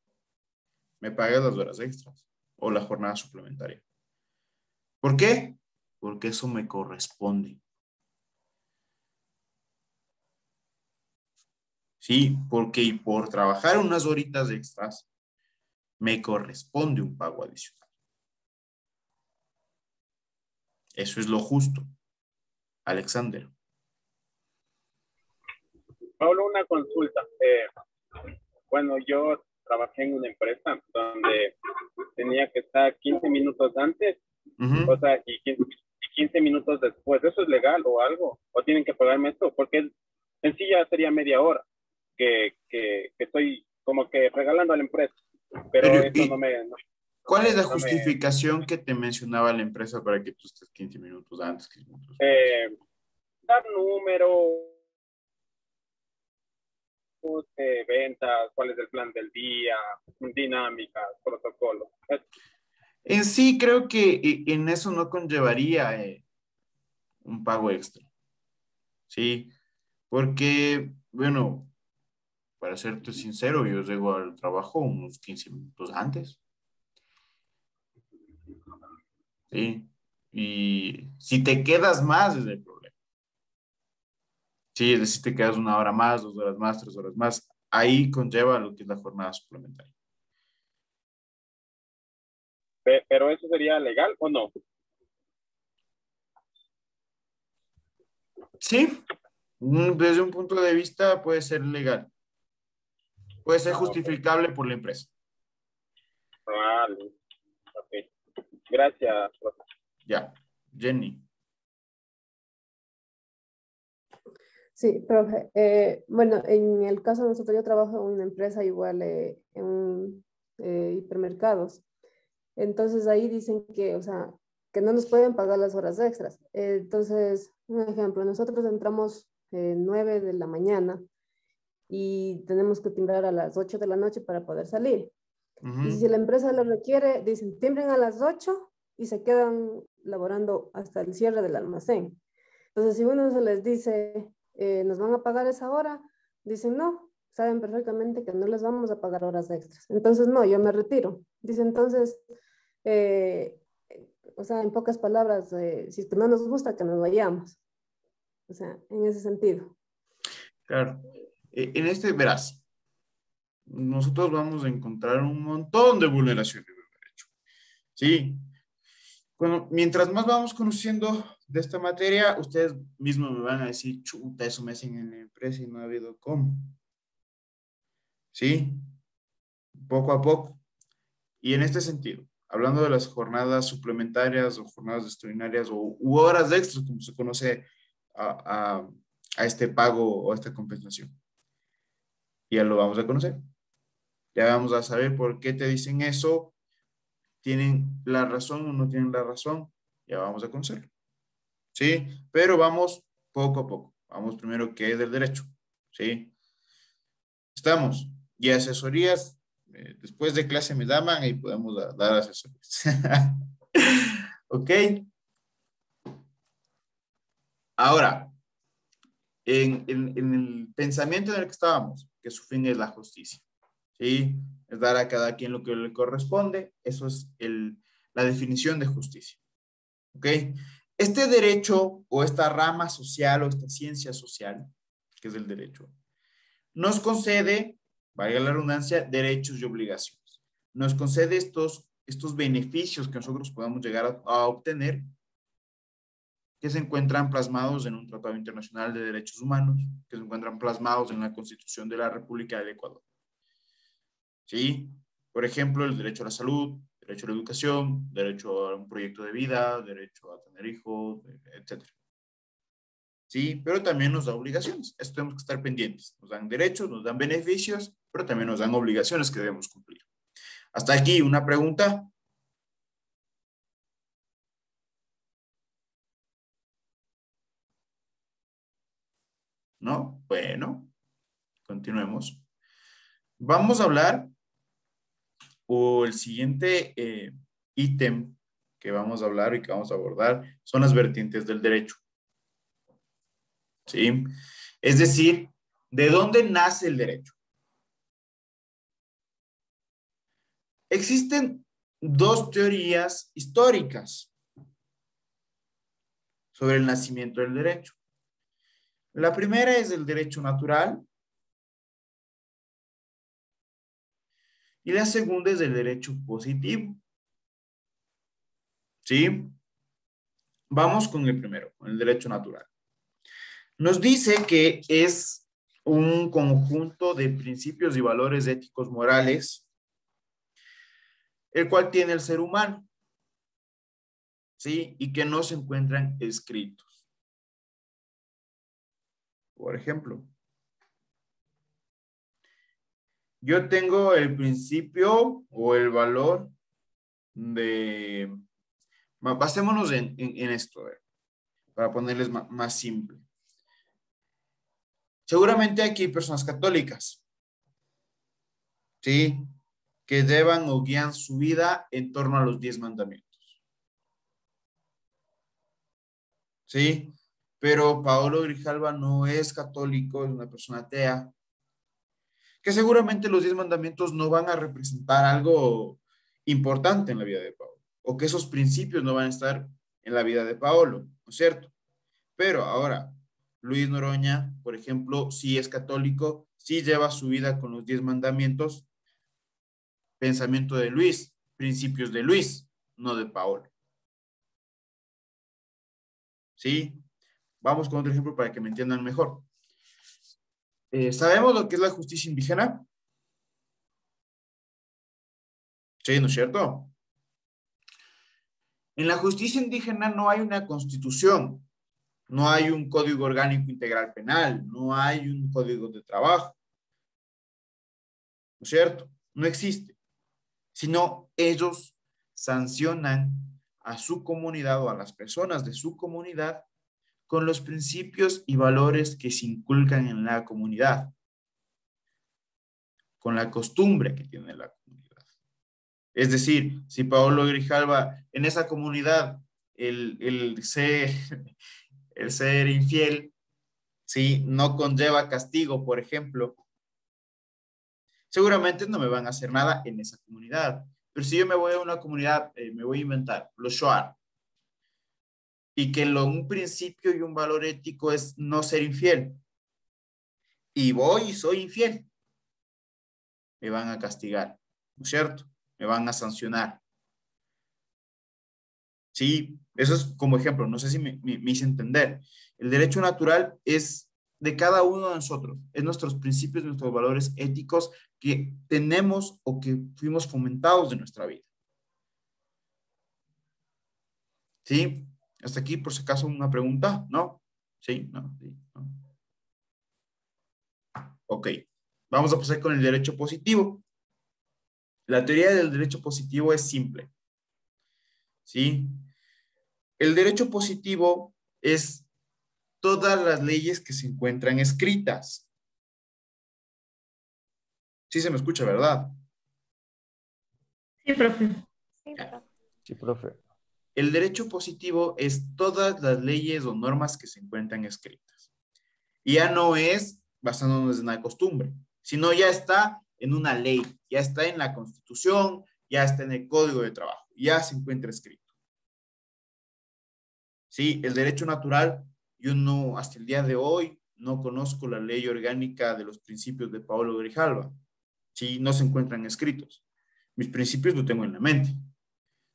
me pagas las horas extras o la jornada suplementaria. ¿Por qué? Porque eso me corresponde. Sí, porque por trabajar unas horitas extras me corresponde un pago adicional. Eso es lo justo. Alexander. Pablo, una consulta. Bueno, yo trabajé en una empresa donde tenía que estar 15 minutos antes, o sea, y 15 minutos después. ¿Eso es legal o algo? ¿O tienen que pagarme esto? Porque en sí ya sería media hora que estoy como que regalando a la empresa. Pero eso no me... ¿Cuál es la justificación que te mencionaba la empresa para que tú estés 15 minutos antes? 15 minutos? Dar número, ventas, cuál es el plan del día, dinámicas, protocolos. En sí, creo que en eso no conllevaría un pago extra. Sí, porque, bueno, para serte sincero, yo llego al trabajo unos 15 minutos antes. Sí, y si te quedas más es el problema. Sí, es decir, te quedas 1 hora más, 2 horas más, 3 horas más. Ahí conlleva lo que es la jornada suplementaria. ¿Pero eso sería legal o no? Sí, desde un punto de vista puede ser legal. Puede ser justificable por la empresa. Vale. Ok. Gracias, profe. Ya. Jenny. Sí, profe. Bueno, en el caso de nosotros, yo trabajo en una empresa igual en hipermercados. Entonces ahí dicen que, o sea, que no nos pueden pagar las horas extras. Entonces, un ejemplo, nosotros entramos 9 de la mañana y tenemos que timbrar a las 8 de la noche para poder salir. Y si la empresa lo requiere, dicen, timbren a las 8 y se quedan laborando hasta el cierre del almacén. Entonces, si uno se les dice, ¿nos van a pagar esa hora? Dicen, no, saben perfectamente que no les vamos a pagar horas extras. Entonces, no, yo me retiro. Dice, entonces, o sea, en pocas palabras, si es que no nos gusta, que nos vayamos. O sea, en ese sentido. Claro. En este, verás, nosotros vamos a encontrar un montón de vulneraciones del derecho. Sí. Bueno, mientras más vamos conociendo de esta materia, ustedes mismos me van a decir, chuta, eso me hacen en la empresa y no ha habido cómo. Sí. Poco a poco. Y en este sentido, hablando de las jornadas suplementarias o jornadas extraordinarias u horas extras, como se conoce a este pago o a esta compensación. Ya lo vamos a conocer. Ya vamos a saber por qué te dicen eso. ¿Tienen la razón o no tienen la razón? Ya vamos a conocerlo. ¿Sí? Pero vamos poco a poco. Vamos primero, ¿qué es del derecho? ¿Sí? Estamos. Y asesorías, Después de clase me llaman y podemos dar asesorías. Ok. Ahora, en el pensamiento en el que estábamos, que su fin es la justicia, ¿sí? Es dar a cada quien lo que le corresponde. Eso es la definición de justicia. ¿Ok? Este derecho o esta rama social o esta ciencia social, que es el derecho, nos concede, valga la redundancia, derechos y obligaciones. Nos concede estos beneficios que nosotros podamos llegar a obtener, que se encuentran plasmados en un Tratado Internacional de Derechos Humanos, que se encuentran plasmados en la Constitución de la República del Ecuador. ¿Sí? Por ejemplo, el derecho a la salud, derecho a la educación, derecho a un proyecto de vida, derecho a tener hijos, etc. ¿Sí? Pero también nos da obligaciones. Esto tenemos que estar pendientes. Nos dan derechos, nos dan beneficios, pero también nos dan obligaciones que debemos cumplir. Hasta aquí, ¿una pregunta? ¿No? Bueno, continuemos. Vamos a hablar, o el siguiente ítem que vamos a hablar y que vamos a abordar son las vertientes del derecho. ¿Sí? Es decir, ¿de dónde nace el derecho? Existen dos teorías históricas sobre el nacimiento del derecho. La primera es el derecho natural y la segunda es el derecho positivo. ¿Sí? Vamos con el primero, con el derecho natural. Nos dice que es un conjunto de principios y valores éticos morales, el cual tiene el ser humano, ¿sí? Y que no se encuentran escritos. Por ejemplo, yo tengo el principio o el valor de... Basémonos en esto, para ponerles más simple. Seguramente aquí hay personas católicas, ¿sí? Que llevan o guían su vida en torno a los 10 mandamientos. ¿Sí? Pero Paolo Grijalva no es católico, es una persona atea, que seguramente los 10 mandamientos no van a representar algo importante en la vida de Paolo, o que esos principios no van a estar en la vida de Paolo, ¿no es cierto? Pero ahora, Luis Noroña, por ejemplo, sí es católico, sí lleva su vida con los 10 mandamientos, pensamiento de Luis, principios de Luis, no de Paolo. ¿Sí? Vamos con otro ejemplo para que me entiendan mejor. ¿Sabemos lo que es la justicia indígena? Sí, ¿no es cierto? En la justicia indígena no hay una constitución, no hay un código orgánico integral penal, no hay un código de trabajo, ¿no es cierto? No existe, sino ellos sancionan a su comunidad o a las personas de su comunidad con los principios y valores que se inculcan en la comunidad, con la costumbre que tiene la comunidad. Es decir, si Paolo Grijalva en esa comunidad, el ser infiel, ¿sí? No conlleva castigo, por ejemplo, seguramente no me van a hacer nada en esa comunidad. Pero si yo me voy a una comunidad, me voy a inventar, los Shuar, y que un principio y un valor ético es no ser infiel, y voy y soy infiel, me van a castigar, ¿no es cierto? Me van a sancionar. Sí, eso es como ejemplo, no sé si me hice entender. El derecho natural es de cada uno de nosotros, es nuestros principios, nuestros valores éticos que tenemos o que fuimos fomentados de nuestra vida. ¿Sí? Hasta aquí, por si acaso, una pregunta, ¿no? ¿Sí? ¿No? ¿Sí? ¿No? Ok, vamos a pasar con el derecho positivo. La teoría del derecho positivo es simple, ¿sí? El derecho positivo es todas las leyes que se encuentran escritas. Sí se me escucha, ¿verdad? Sí, profe. Sí, Ya. profe. Sí, profe. El derecho positivo es todas las leyes o normas que se encuentran escritas. Y ya no es basándonos en la costumbre, sino ya está en una ley, ya está en la Constitución, ya está en el Código de Trabajo, ya se encuentra escrito. Sí, el derecho natural, yo no, hasta el día de hoy, no conozco la ley orgánica de los principios de Paolo Grijalva. Sí, no se encuentran escritos. Mis principios los tengo en la mente.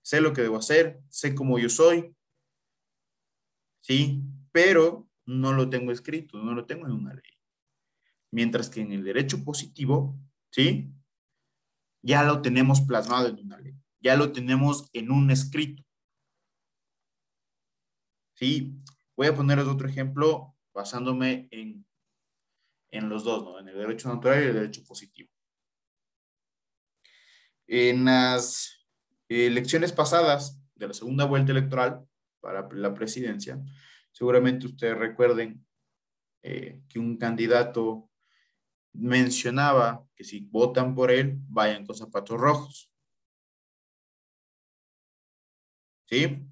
Sé lo que debo hacer, sé cómo yo soy, sí, pero no lo tengo escrito, no lo tengo en una ley. Mientras que en el derecho positivo, sí, ya lo tenemos plasmado en una ley, ya lo tenemos en un escrito. Sí, voy a ponerles otro ejemplo basándome en los dos, ¿no? En el derecho natural y el derecho positivo. En las elecciones pasadas de la segunda vuelta electoral para la presidencia, seguramente ustedes recuerden que un candidato mencionaba que si votan por él, vayan con zapatos rojos. ¿Sí?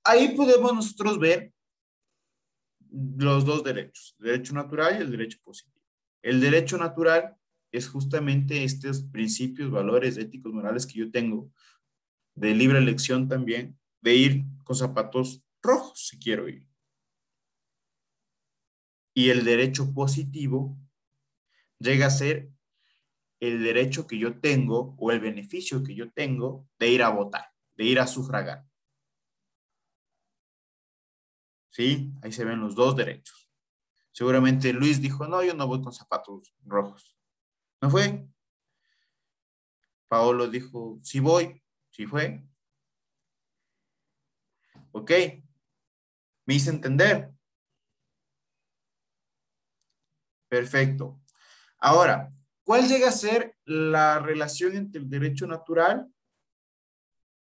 Ahí podemos nosotros ver los dos derechos, el derecho natural y el derecho positivo. El derecho natural es justamente estos principios, valores éticos, morales que yo tengo, de libre elección también, de ir con zapatos rojos si quiero ir. Y el derecho positivo llega a ser el derecho que yo tengo o el beneficio que yo tengo de ir a votar, de ir a sufragar. ¿Sí? Ahí se ven los dos derechos. Seguramente Luis dijo, no, yo no voy con zapatos rojos. ¿No fue? Paolo dijo, sí voy. Sí fue. Ok. Me hice entender. Perfecto. Ahora, ¿cuál llega a ser la relación entre el derecho natural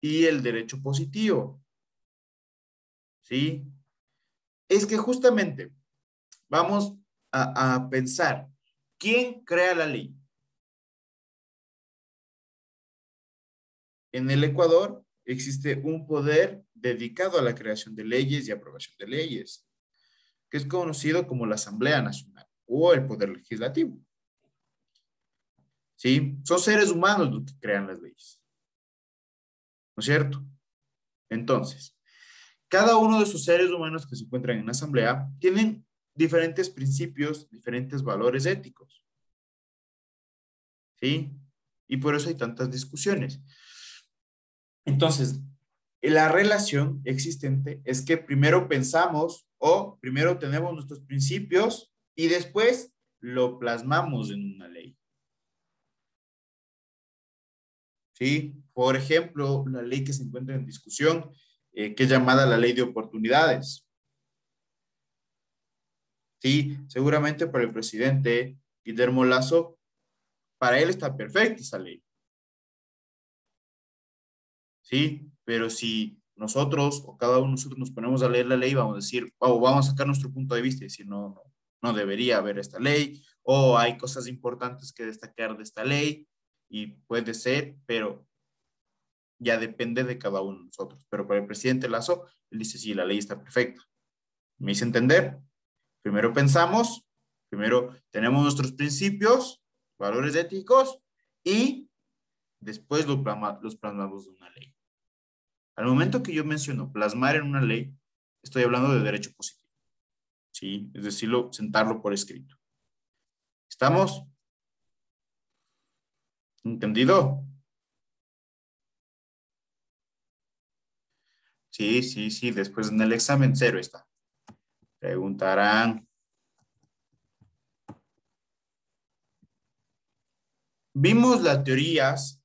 y el derecho positivo? ¿Sí? Es que justamente vamos a pensar, ¿quién crea la ley? En el Ecuador existe un poder dedicado a la creación de leyes y aprobación de leyes, que es conocido como la Asamblea Nacional o el Poder Legislativo. ¿Sí? Son seres humanos los que crean las leyes. ¿No es cierto? Entonces, cada uno de esos seres humanos que se encuentran en la Asamblea tienen diferentes principios, diferentes valores éticos. ¿Sí? Y por eso hay tantas discusiones. Entonces, la relación existente es que primero pensamos o primero tenemos nuestros principios y después lo plasmamos en una ley. ¿Sí? Por ejemplo, la ley que se encuentra en discusión, que es llamada la ley de oportunidades. ¿Sí? Seguramente para el presidente Guillermo Lasso, para él está perfecta esa ley. ¿Sí? Pero si nosotros o cada uno de nosotros nos ponemos a leer la ley, vamos a decir, o vamos a sacar nuestro punto de vista y decir, no debería haber esta ley, o hay cosas importantes que destacar de esta ley, y puede ser, pero ya depende de cada uno de nosotros. Pero para el presidente Lasso, él dice, sí, la ley está perfecta. ¿Me hice entender? Primero pensamos, primero tenemos nuestros principios, valores éticos, y después los plasmamos de una ley. Al momento que yo menciono plasmar en una ley, estoy hablando de derecho positivo. ¿Sí? Es decirlo, sentarlo por escrito. ¿Estamos? ¿Entendido? Sí. Después en el examen 0 está. Preguntarán. Vimos las teorías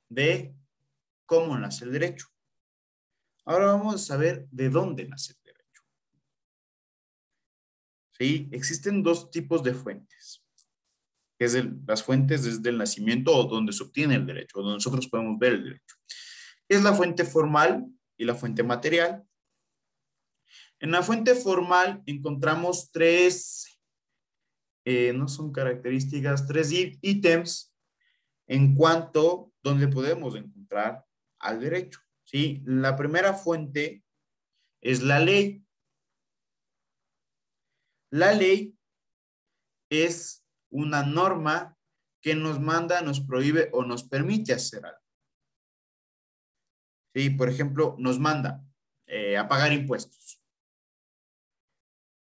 de cómo nace el derecho. Ahora vamos a saber de dónde nace el derecho. ¿Sí? Existen dos tipos de fuentes. Que es las fuentes desde el nacimiento o donde se obtiene el derecho, o donde nosotros podemos ver el derecho. Es la fuente formal y la fuente material. En la fuente formal encontramos tres, no son características, tres ítems en cuanto a dónde podemos encontrar al derecho. ¿Sí? La primera fuente es la ley. La ley es una norma que nos manda, nos prohíbe o nos permite hacer algo. ¿Sí? Por ejemplo, nos manda a pagar impuestos.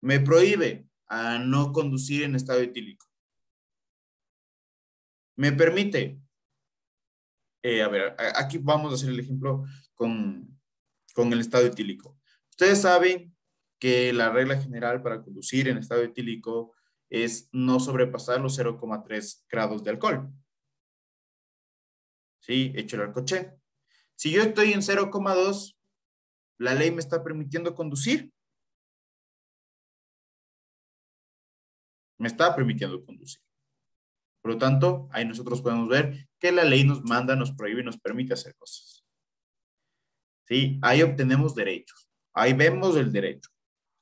Me prohíbe a no conducir en estado etílico. Me permite, a ver, aquí vamos a hacer el ejemplo con el estado etílico. Ustedes saben que la regla general para conducir en estado etílico es no sobrepasar los 0,3 grados de alcohol. ¿Sí? Hecho el arcoché. Si yo estoy en 0,2, ¿la ley me está permitiendo conducir? Me está permitiendo conducir. Por lo tanto, ahí nosotros podemos ver que la ley nos manda, nos prohíbe y nos permite hacer cosas. ¿Sí? Ahí obtenemos derechos. Ahí vemos el derecho.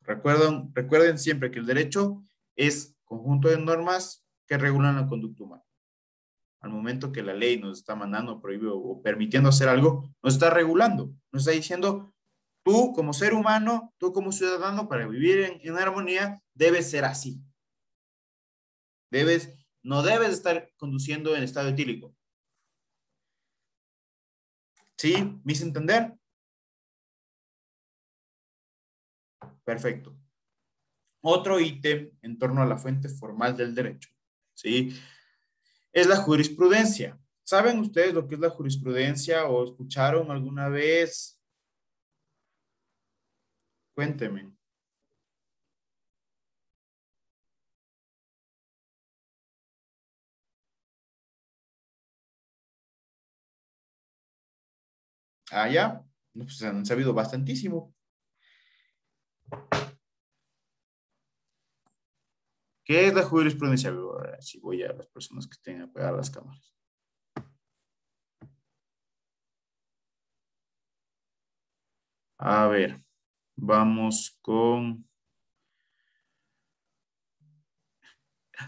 Recuerden siempre que el derecho es conjunto de normas que regulan la conducta humana. Al momento que la ley nos está mandando, prohibiendo o permitiendo hacer algo, nos está regulando. Nos está diciendo, tú como ser humano, tú como ciudadano, para vivir en armonía, debes ser así. No debes estar conduciendo en estado etílico. ¿Sí? ¿Me hice entender? Perfecto. Otro ítem en torno a la fuente formal del derecho, ¿sí? Es la jurisprudencia. ¿Saben ustedes lo que es la jurisprudencia o escucharon alguna vez? Cuéntenme. Ah, ya. No, pues han sabido bastantísimo. ¿Qué es la jurisprudencia? Si voy a las personas que estén apagadas las cámaras. A ver, vamos con...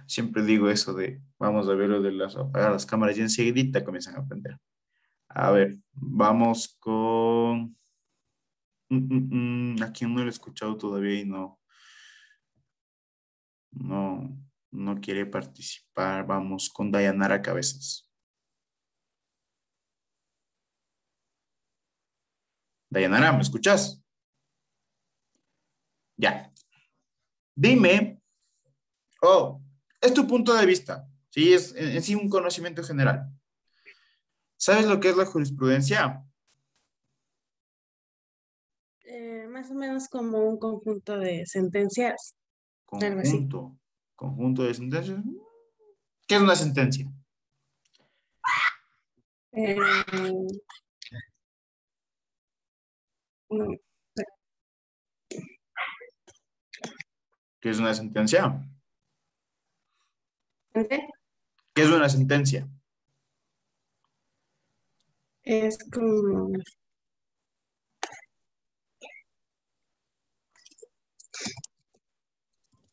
Siempre digo eso de, vamos a ver lo de apagar las cámaras y enseguidita comienzan a aprender. A ver, vamos con... ¿A quién no lo he escuchado todavía y no quiere participar? Vamos con Dayanara Cabezas. Dayanara, ¿me escuchas? Ya. Dime, es tu punto de vista, ¿sí? Es en sí un conocimiento general. ¿Sabes lo que es la jurisprudencia? Más o menos como un conjunto de sentencias. Conjunto de sentencias. ¿Qué es una sentencia? ¿Qué es una sentencia? ¿Qué es una sentencia? Es como...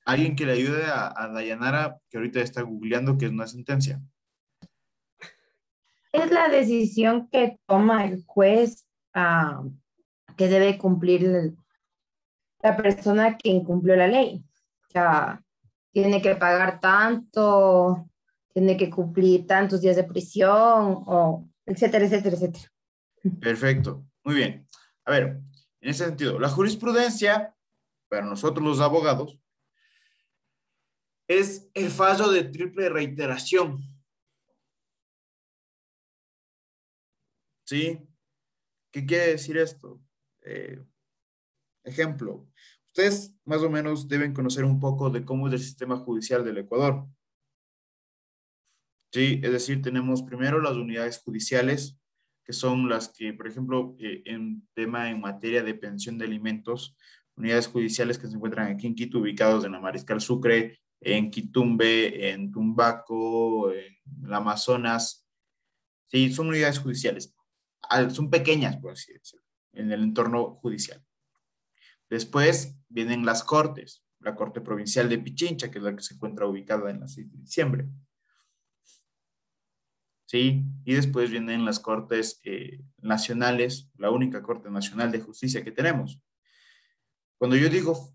Alguien que le ayude a Dayanara, que ahorita está googleando qué es una sentencia. Es la decisión que toma el juez que debe cumplir la persona que incumplió la ley. O sea, tiene que pagar tanto, tiene que cumplir tantos días de prisión, o etcétera, etcétera, etcétera. Perfecto, muy bien. A ver, en ese sentido, la jurisprudencia, para nosotros los abogados, es el fallo de triple reiteración. ¿Sí? ¿Qué quiere decir esto? Ejemplo, ustedes más o menos deben conocer un poco de cómo es el sistema judicial del Ecuador. Sí, es decir, tenemos primero las unidades judiciales, que son las que, por ejemplo, en materia de pensión de alimentos, unidades judiciales que se encuentran aquí en Quito, ubicados en la Mariscal Sucre, en Quitumbe, en Tumbaco, en el Amazonas. Sí, son unidades judiciales. Son pequeñas, por así decirlo, en el entorno judicial. Después vienen las cortes, la Corte Provincial de Pichincha, que es la que se encuentra ubicada en la 6 de diciembre. ¿sí? Y después vienen las cortes nacionales, la única Corte Nacional de Justicia que tenemos. Cuando yo digo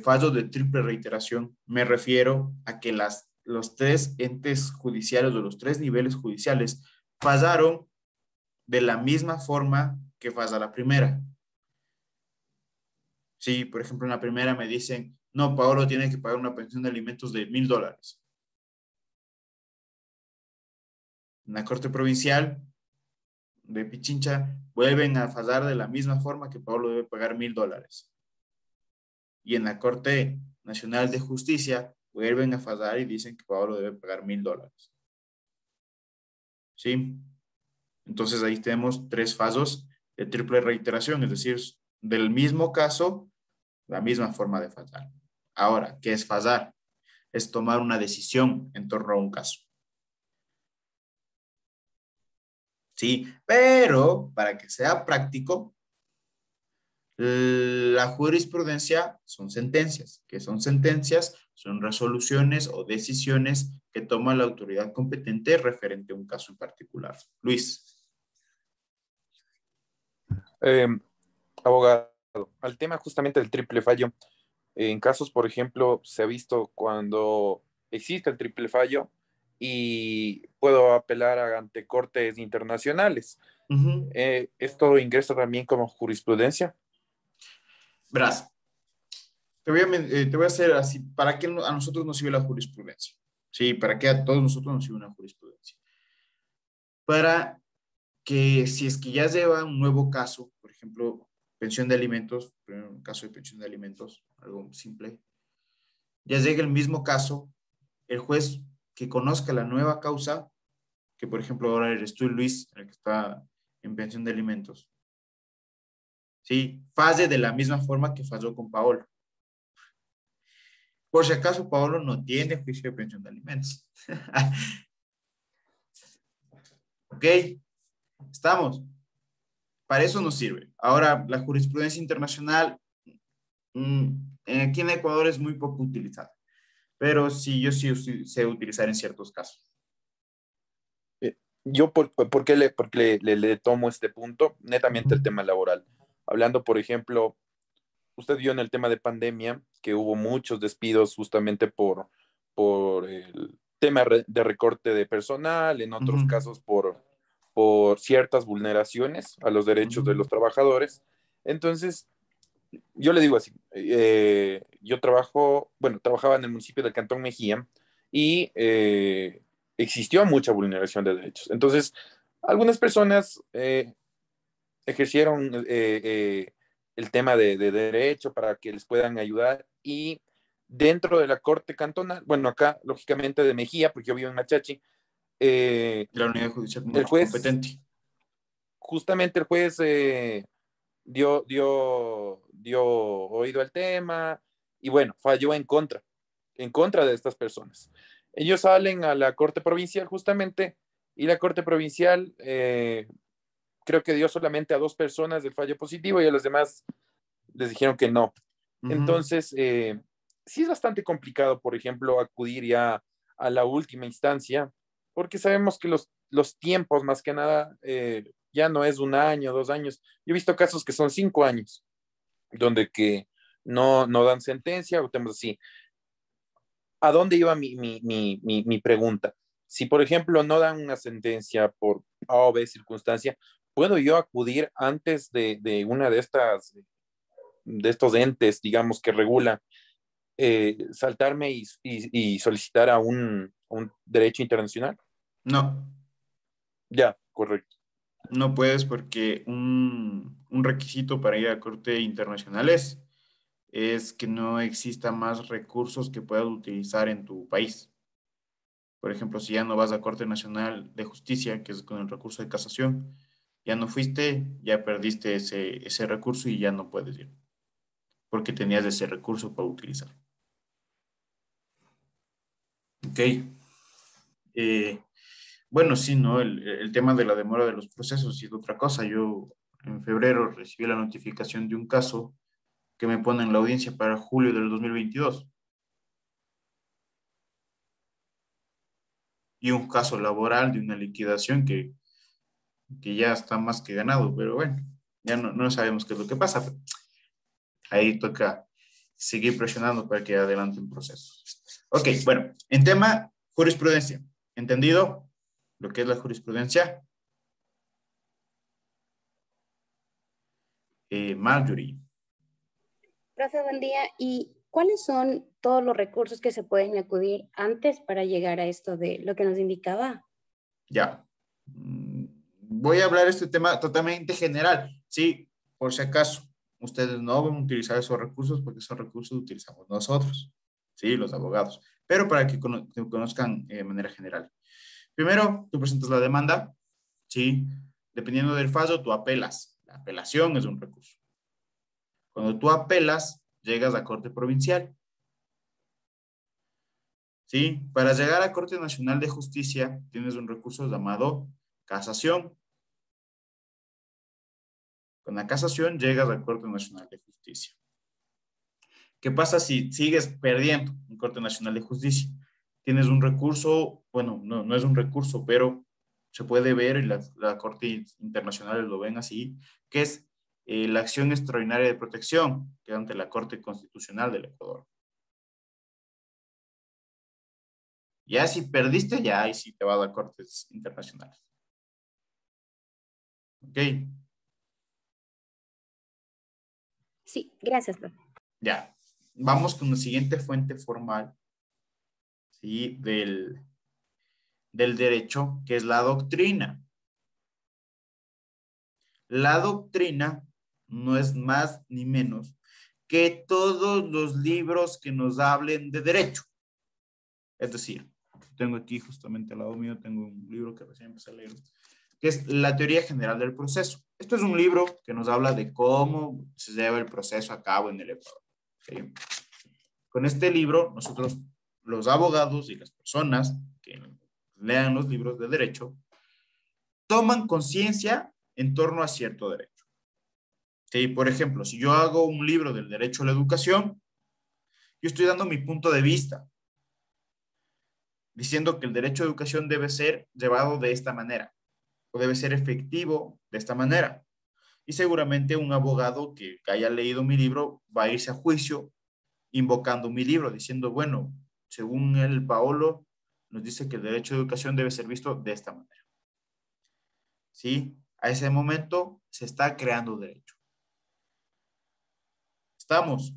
fallo de triple reiteración, me refiero a que los tres entes judiciales o los tres niveles judiciales fallaron de la misma forma que falla la primera. Sí, por ejemplo, en la primera me dicen, no, Paolo tiene que pagar una pensión de alimentos de $1,000. En la Corte Provincial de Pichincha vuelven a fallar de la misma forma que Paolo debe pagar $1,000. Y en la Corte Nacional de Justicia vuelven a fallar y dicen que Paolo debe pagar $1,000. ¿Sí? Entonces ahí tenemos tres fallos de triple reiteración, es decir, del mismo caso, la misma forma de fallar. Ahora, ¿qué es fallar? Es tomar una decisión en torno a un caso. Sí, pero para que sea práctico, la jurisprudencia son sentencias. ¿Qué son sentencias? Son resoluciones o decisiones que toma la autoridad competente referente a un caso en particular. Luis. Abogado, al tema justamente del triple fallo, en casos, por ejemplo, se ha visto cuando existe el triple fallo y puedo apelar ante cortes internacionales. ¿Esto ingresa también como jurisprudencia? Verás, te voy a hacer así, ¿para qué a nosotros nos sirve la jurisprudencia? Sí, ¿para qué a todos nosotros nos sirve una jurisprudencia? Para que si es que ya lleva un nuevo caso, por ejemplo, pensión de alimentos, primero un caso de pensión de alimentos, algo simple, ya llega el mismo caso, el juez que conozca la nueva causa, que por ejemplo ahora eres tú, Luis, el que está en pensión de alimentos, ¿sí? Falle de la misma forma que falló con Paolo. Por si acaso, Paolo no tiene juicio de pensión de alimentos. ¿Ok? ¿Estamos? Para eso nos sirve. Ahora, la jurisprudencia internacional aquí en Ecuador es muy poco utilizada, pero sí, yo sí sé utilizar en ciertos casos. Yo, ¿por qué le tomo este punto? Netamente el tema laboral. Hablando, por ejemplo, usted vio en el tema de pandemia que hubo muchos despidos justamente por el tema de recorte de personal, en otros casos por ciertas vulneraciones a los derechos de los trabajadores. Entonces, yo le digo así, yo trabajaba en el municipio del Cantón Mejía y existió mucha vulneración de derechos. Entonces, algunas personas ejercieron el tema de derecho para que les puedan ayudar y dentro de la Corte Cantonal, bueno, acá, lógicamente de Mejía, porque yo vivo en Machachi, la unidad judicial el juez, competente. justamente el juez dio oído al tema y bueno, falló en contra de estas personas. Ellos salen a la Corte Provincial justamente y la Corte Provincial creo que dio solamente a 2 personas el fallo positivo y a los demás les dijeron que no. Entonces, sí es bastante complicado, por ejemplo, acudir ya a la última instancia, porque sabemos que los tiempos, más que nada, ya no es 1 año, 2 años. Yo he visto casos que son 5 años, donde que no dan sentencia, o tenemos así. ¿A dónde iba mi pregunta? Si, por ejemplo, no dan una sentencia por A o B circunstancia, ¿puedo yo acudir antes de una de estos entes, digamos, que regulan, saltarme y solicitar a un derecho internacional? No. Ya, correcto. No puedes porque un requisito para ir a corte internacional es que no exista más recursos que puedas utilizar en tu país. Por ejemplo, si ya no vas a Corte Nacional de Justicia, que es con el recurso de casación, ya no fuiste, ya perdiste ese recurso y ya no puedes ir, porque tenías ese recurso para utilizar. Ok. Bueno, sí, ¿no? El tema de la demora de los procesos es otra cosa. Yo en febrero recibí la notificación de un caso que me pone en la audiencia para julio del 2022. y un caso laboral de una liquidación que ya está más que ganado, pero bueno, ya no sabemos qué es lo que pasa. Pero ahí toca seguir presionando para que adelante un proceso. Ok, bueno, en tema jurisprudencia, ¿entendido lo que es la jurisprudencia? Marjorie. Profe, buen día. ¿Y cuáles son todos los recursos que se pueden acudir antes para llegar a esto de lo que nos indicaba? Ya. Voy a hablar de este tema totalmente general. Sí, por si acaso, ustedes no van a utilizar esos recursos porque esos recursos utilizamos nosotros, sí, los abogados. Pero para que conozcan de manera general. Primero, tú presentas la demanda, sí. Dependiendo del fallo, tú apelas. La apelación es un recurso. Cuando tú apelas, llegas a Corte Provincial. ¿Sí? Para llegar a Corte Nacional de Justicia, tienes un recurso llamado casación. Con la casación llegas a Corte Nacional de Justicia. ¿Qué pasa si sigues perdiendo en Corte Nacional de Justicia? Tienes un recurso, bueno, no es un recurso, pero se puede ver, y la Corte Internacional lo ven así, que es la acción extraordinaria de protección, que es ante la Corte Constitucional del Ecuador. Ya si perdiste, ya ahí sí te va a dar cortes internacionales. ¿Ok? Sí, gracias, profe. Ya. Vamos con la siguiente fuente formal, ¿sí? Del derecho, que es la doctrina. La doctrina no es más ni menos que todos los libros que nos hablen de derecho. Es decir, tengo aquí justamente al lado mío, tengo un libro que recién empecé a leer, que es La teoría general del proceso. Esto es un libro que nos habla de cómo se lleva el proceso a cabo en el Ecuador. ¿Sí? Con este libro, nosotros, los abogados y las personas que lean los libros de derecho, toman conciencia en torno a cierto derecho. ¿Sí? Por ejemplo, si yo hago un libro del derecho a la educación, yo estoy dando mi punto de vista, diciendo que el derecho a educación debe ser llevado de esta manera, o debe ser efectivo de esta manera. Y seguramente un abogado que haya leído mi libro va a irse a juicio invocando mi libro, diciendo, bueno, según el Paolo, nos dice que el derecho a educación debe ser visto de esta manera. ¿Sí? A ese momento se está creando derecho. ¿Estamos?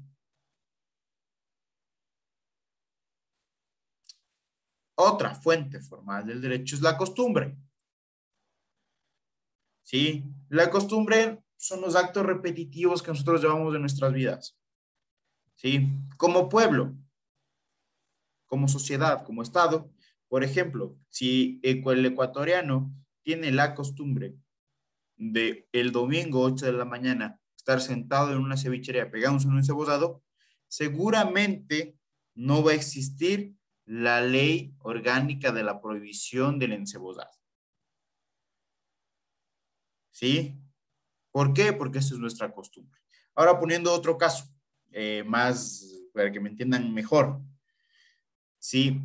Otra fuente formal del derecho es la costumbre. ¿Sí? La costumbre son los actos repetitivos que nosotros llevamos en nuestras vidas. ¿Sí? Como pueblo, como sociedad, como Estado. Por ejemplo, si el ecuatoriano tiene la costumbre de el domingo 8 de la mañana estar sentado en una cevichería pegándose un encebollado, seguramente no va a existir la ley orgánica de la prohibición del encebollado. ¿Sí? ¿Por qué? Porque esa es nuestra costumbre. Ahora poniendo otro caso, más para que me entiendan mejor. Sí,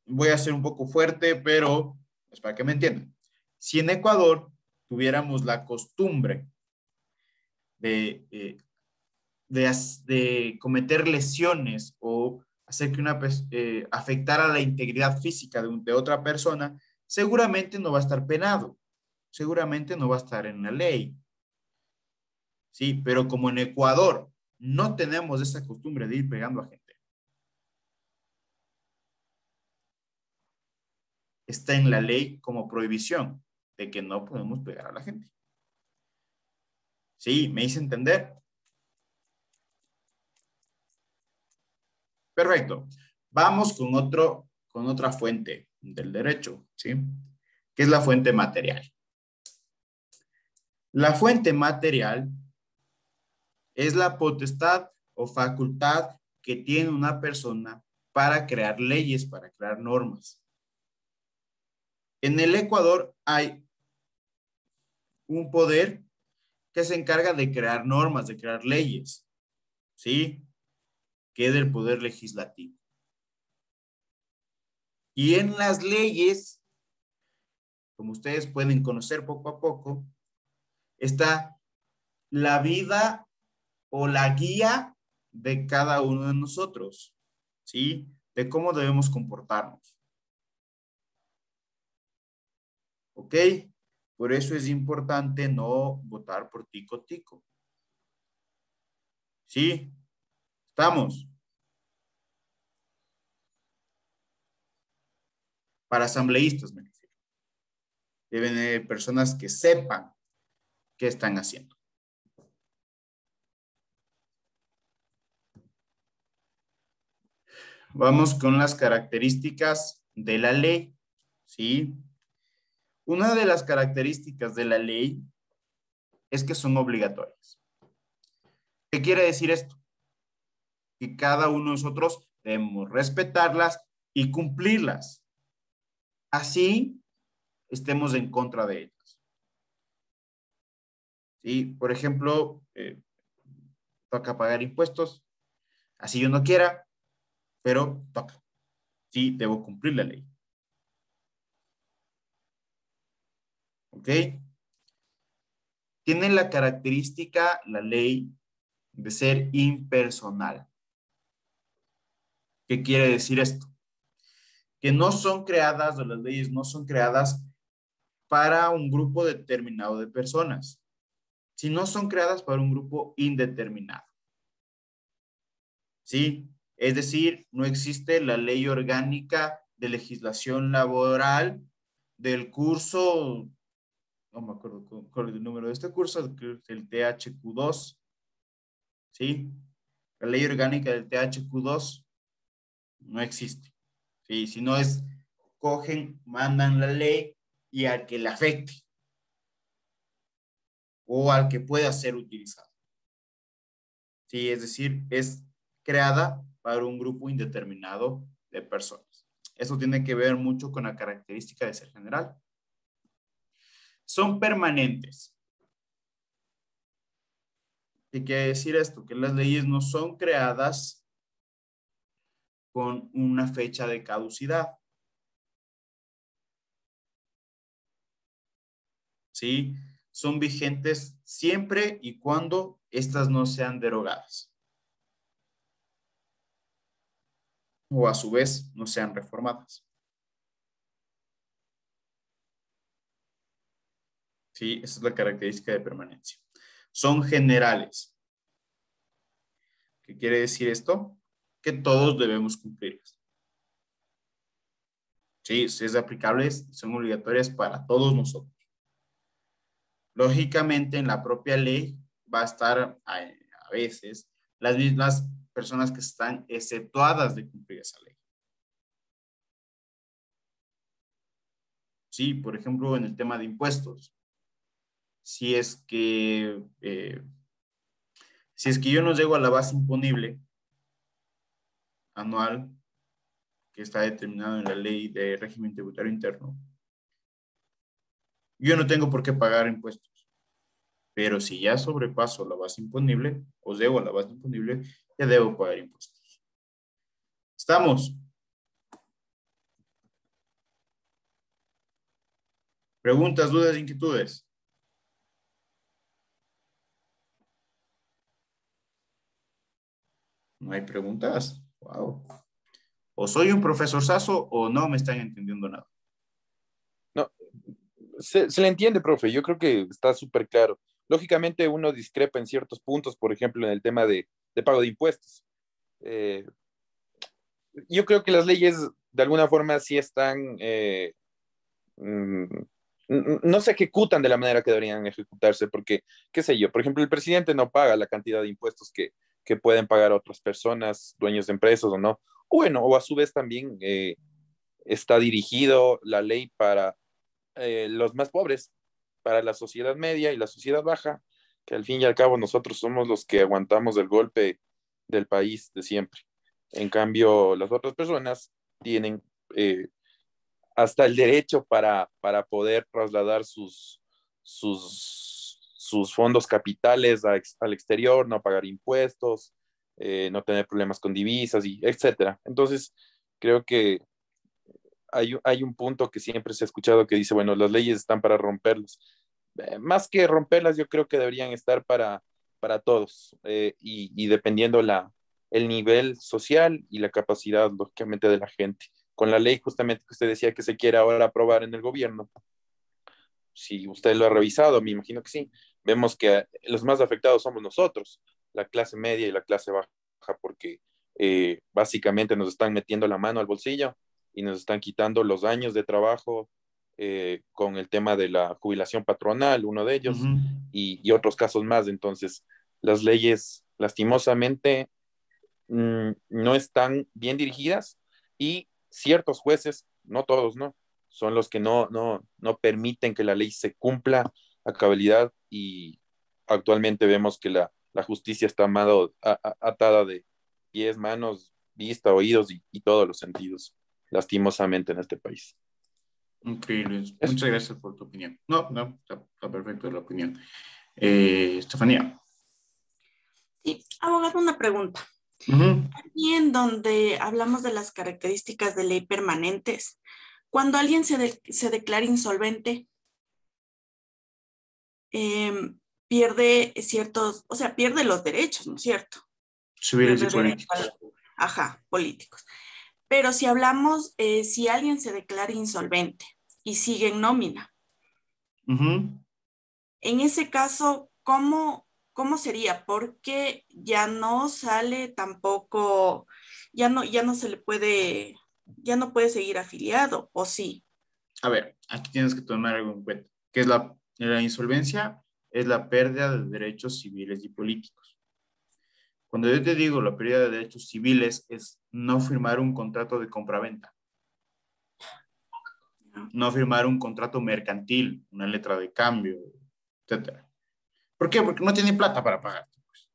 voy a ser un poco fuerte, pero es para que me entiendan. Si en Ecuador tuviéramos la costumbre de cometer lesiones o hacer que afectara la integridad física de otra persona, seguramente no va a estar penado, seguramente no va a estar en la ley. Sí, pero como en Ecuador no tenemos esa costumbre de ir pegando a gente, está en la ley como prohibición de que no podemos pegar a la gente. ¿Sí? ¿Me hice entender? Perfecto. Vamos con otra fuente del derecho, ¿sí? Que es la fuente material. La fuente material es la potestad o facultad que tiene una persona para crear leyes, para crear normas. En el Ecuador hay un poder que se encarga de crear normas, de crear leyes, ¿sí? Que es el poder legislativo. Y en las leyes, como ustedes pueden conocer poco a poco, está la vida o la guía de cada uno de nosotros, ¿sí? De cómo debemos comportarnos. ¿Ok? Por eso es importante no votar por tico-tico. ¿Sí? ¿Estamos? Para asambleístas, me refiero. Deben haber personas que sepan qué están haciendo. Vamos con las características de la ley, ¿sí? Una de las características de la ley es que son obligatorias. ¿Qué quiere decir esto? Que cada uno de nosotros debemos respetarlas y cumplirlas. Así estemos en contra de ellas. ¿Sí? Por ejemplo, toca pagar impuestos, así yo no quiera, pero toca. Sí, debo cumplir la ley. ¿Ok? Tiene la característica, la ley, de ser impersonal. ¿Qué quiere decir esto? Que no son creadas, o las leyes no son creadas para un grupo determinado de personas, sino son creadas para un grupo indeterminado. ¿Sí? Es decir, no existe la ley orgánica de legislación laboral del curso, no me acuerdo cuál es el número de este curso, el THQ2, ¿sí? La ley orgánica del THQ2 no existe, ¿sí? Si no es, cogen, mandan la ley y al que le afecte o al que pueda ser utilizado. Sí, es decir, es creada para un grupo indeterminado de personas. Eso tiene que ver mucho con la característica de ser general. Son permanentes. ¿Qué quiere decir esto? Que las leyes no son creadas con una fecha de caducidad. ¿Sí? Son vigentes siempre y cuando estas no sean derogadas. O a su vez no sean reformadas. ¿Sí? Esa es la característica de permanencia. Son generales. ¿Qué quiere decir esto? Que todos debemos cumplirlas. Sí, es aplicables, son obligatorias para todos nosotros. Lógicamente, en la propia ley va a estar a veces las mismas personas que están exceptuadas de cumplir esa ley. Sí, por ejemplo, en el tema de impuestos. Si es que yo no llego a la base imponible anual que está determinado en la ley de régimen tributario interno, yo no tengo por qué pagar impuestos. Pero si ya sobrepaso la base imponible, o debo a la base imponible, ya debo pagar impuestos. ¿Estamos? ¿Preguntas, dudas, inquietudes? ¿No hay preguntas? Wow. O soy un profesor saso o no me están entendiendo nada. No, se le entiende, profe. Yo creo que está súper claro. Lógicamente uno discrepa en ciertos puntos, por ejemplo, en el tema de pago de impuestos. Yo creo que las leyes de alguna forma sí están, no se ejecutan de la manera que deberían ejecutarse, porque, qué sé yo, por ejemplo, el presidente no paga la cantidad de impuestos que pueden pagar otras personas, dueños de empresas o no. Bueno, o a su vez también está dirigido la ley para los más pobres, para la sociedad media y la sociedad baja, que al fin y al cabo nosotros somos los que aguantamos el golpe del país de siempre. En cambio, las otras personas tienen hasta el derecho para poder trasladar sus fondos capitales al exterior, no pagar impuestos, no tener problemas con divisas, y etcétera. Entonces, creo que hay un punto que siempre se ha escuchado que dice, bueno, las leyes están para romperlas. Más que romperlas, yo creo que deberían estar para todos y dependiendo el nivel social y la capacidad, lógicamente, de la gente. Con la ley justamente que usted decía que se quiere ahora aprobar en el gobierno, si usted lo ha revisado, me imagino que sí, vemos que los más afectados somos nosotros, la clase media y la clase baja, porque básicamente nos están metiendo la mano al bolsillo y nos están quitando los años de trabajo con el tema de la jubilación patronal, uno de ellos, y otros casos más. Entonces, las leyes, lastimosamente, no están bien dirigidas y ciertos jueces, no todos, ¿no? Son los que no permiten que la ley se cumpla a cabalidad y actualmente vemos que la justicia está atada de pies, manos, vista, oídos y todos los sentidos, lastimosamente en este país. Increíble. Muchas gracias por tu opinión. No, está perfecto la opinión. Estefanía. Sí, abogado, una pregunta. Aquí en donde hablamos de las características de ley permanentes, cuando alguien se declara insolvente, pierde ciertos, o sea, pierde los derechos, ¿no es cierto? Civiles y políticos. Ajá, políticos. Pero si hablamos, si alguien se declara insolvente y sigue en nómina, en ese caso, ¿cómo sería? Porque ya no sale tampoco, ya no se le puede, ya no puede seguir afiliado, ¿o sí? A ver, aquí tienes que tomar algo en cuenta, que es la insolvencia, es la pérdida de derechos civiles y políticos. Cuando yo te digo la pérdida de derechos civiles es no firmar un contrato de compraventa, no firmar un contrato mercantil, una letra de cambio, etc. ¿Por qué? Porque no tiene plata para pagar. Pues.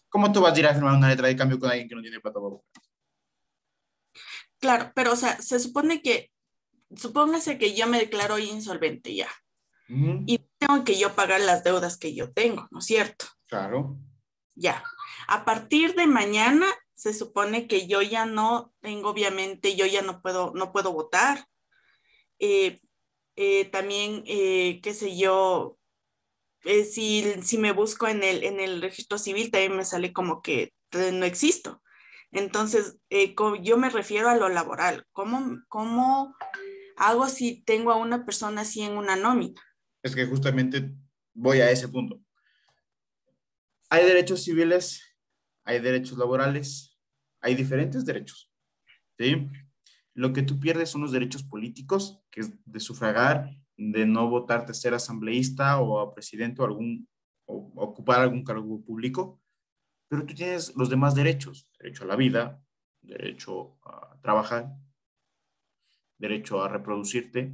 ¿Cómo tú vas a ir a firmar una letra de cambio con alguien que no tiene plata para pagar? Claro, pero o sea, supóngase que yo me declaro insolvente ya. Y tengo que yo pagar las deudas que yo tengo, ¿no es cierto? Claro. Ya. A partir de mañana se supone que yo ya no tengo, obviamente, yo ya no puedo votar. También, qué sé yo, si me busco en el registro civil, también me sale como que no existo. Entonces, yo me refiero a lo laboral. ¿Cómo hago si tengo a una persona así en una nómina? Es que justamente voy a ese punto. Hay derechos civiles, hay derechos laborales, hay diferentes derechos, ¿sí? Lo que tú pierdes son los derechos políticos, que es de sufragar, de no votarte a ser asambleísta o a presidente o ocupar algún cargo público, pero tú tienes los demás derechos, derecho a la vida, derecho a trabajar, derecho a reproducirte.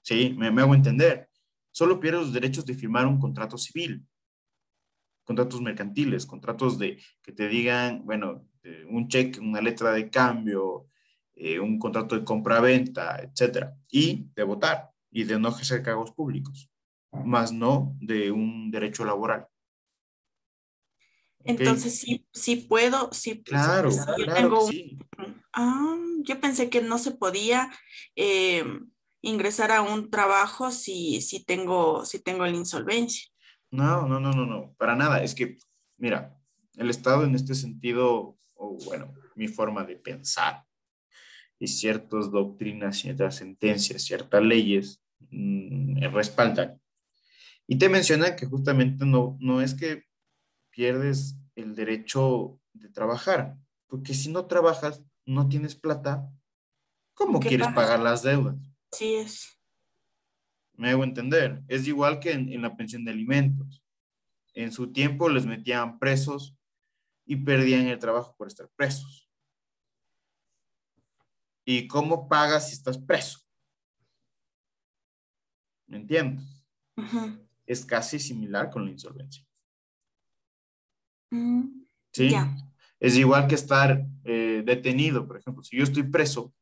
Sí, me hago entender. Solo pierdes los derechos de firmar un contrato civil, contratos mercantiles, contratos de que te digan, bueno, un cheque, una letra de cambio, un contrato de compra-venta, etcétera, y de votar y de no ejercer cargos públicos, más no de un derecho laboral. Entonces, sí puedo, sí. Claro, Yo claro tengo que sí. Yo pensé que no se podía ingresar a un trabajo si tengo la insolvencia. No, para nada. Es que, mira, el Estado en este sentido, o bueno, mi forma de pensar y ciertas doctrinas, ciertas sentencias, ciertas leyes respaldan. Y te menciona que justamente no es que pierdes el derecho de trabajar, porque si no trabajas, no tienes plata, ¿cómo ¿Qué quieres pasa? pagar las deudas? Sí es. Me hago entender. Es igual que en la pensión de alimentos. En su tiempo les metían presos y perdían el trabajo por estar presos. ¿Y cómo pagas si estás preso? ¿Me entiendes? Es casi similar con la insolvencia. ¿Sí? Ya. Es igual que estar detenido, por ejemplo. Si yo estoy preso,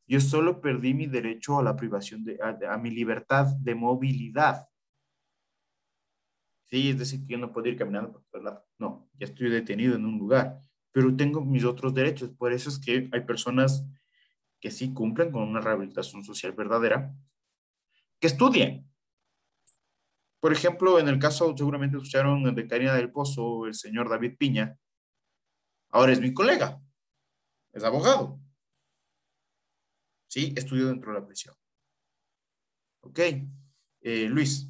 yo solo perdí mi derecho a la privación a mi libertad de movilidad. Sí, es decir, que yo no puedo ir caminando por todos lados. No, ya estoy detenido en un lugar, pero tengo mis otros derechos. Por eso es que hay personas que sí cumplen con una rehabilitación social verdadera, que estudien. Por ejemplo, en el caso, seguramente escucharon de Karina del Pozo, el señor David Piña, ahora es mi colega, es abogado. Sí, estudió dentro de la prisión. Ok. Luis.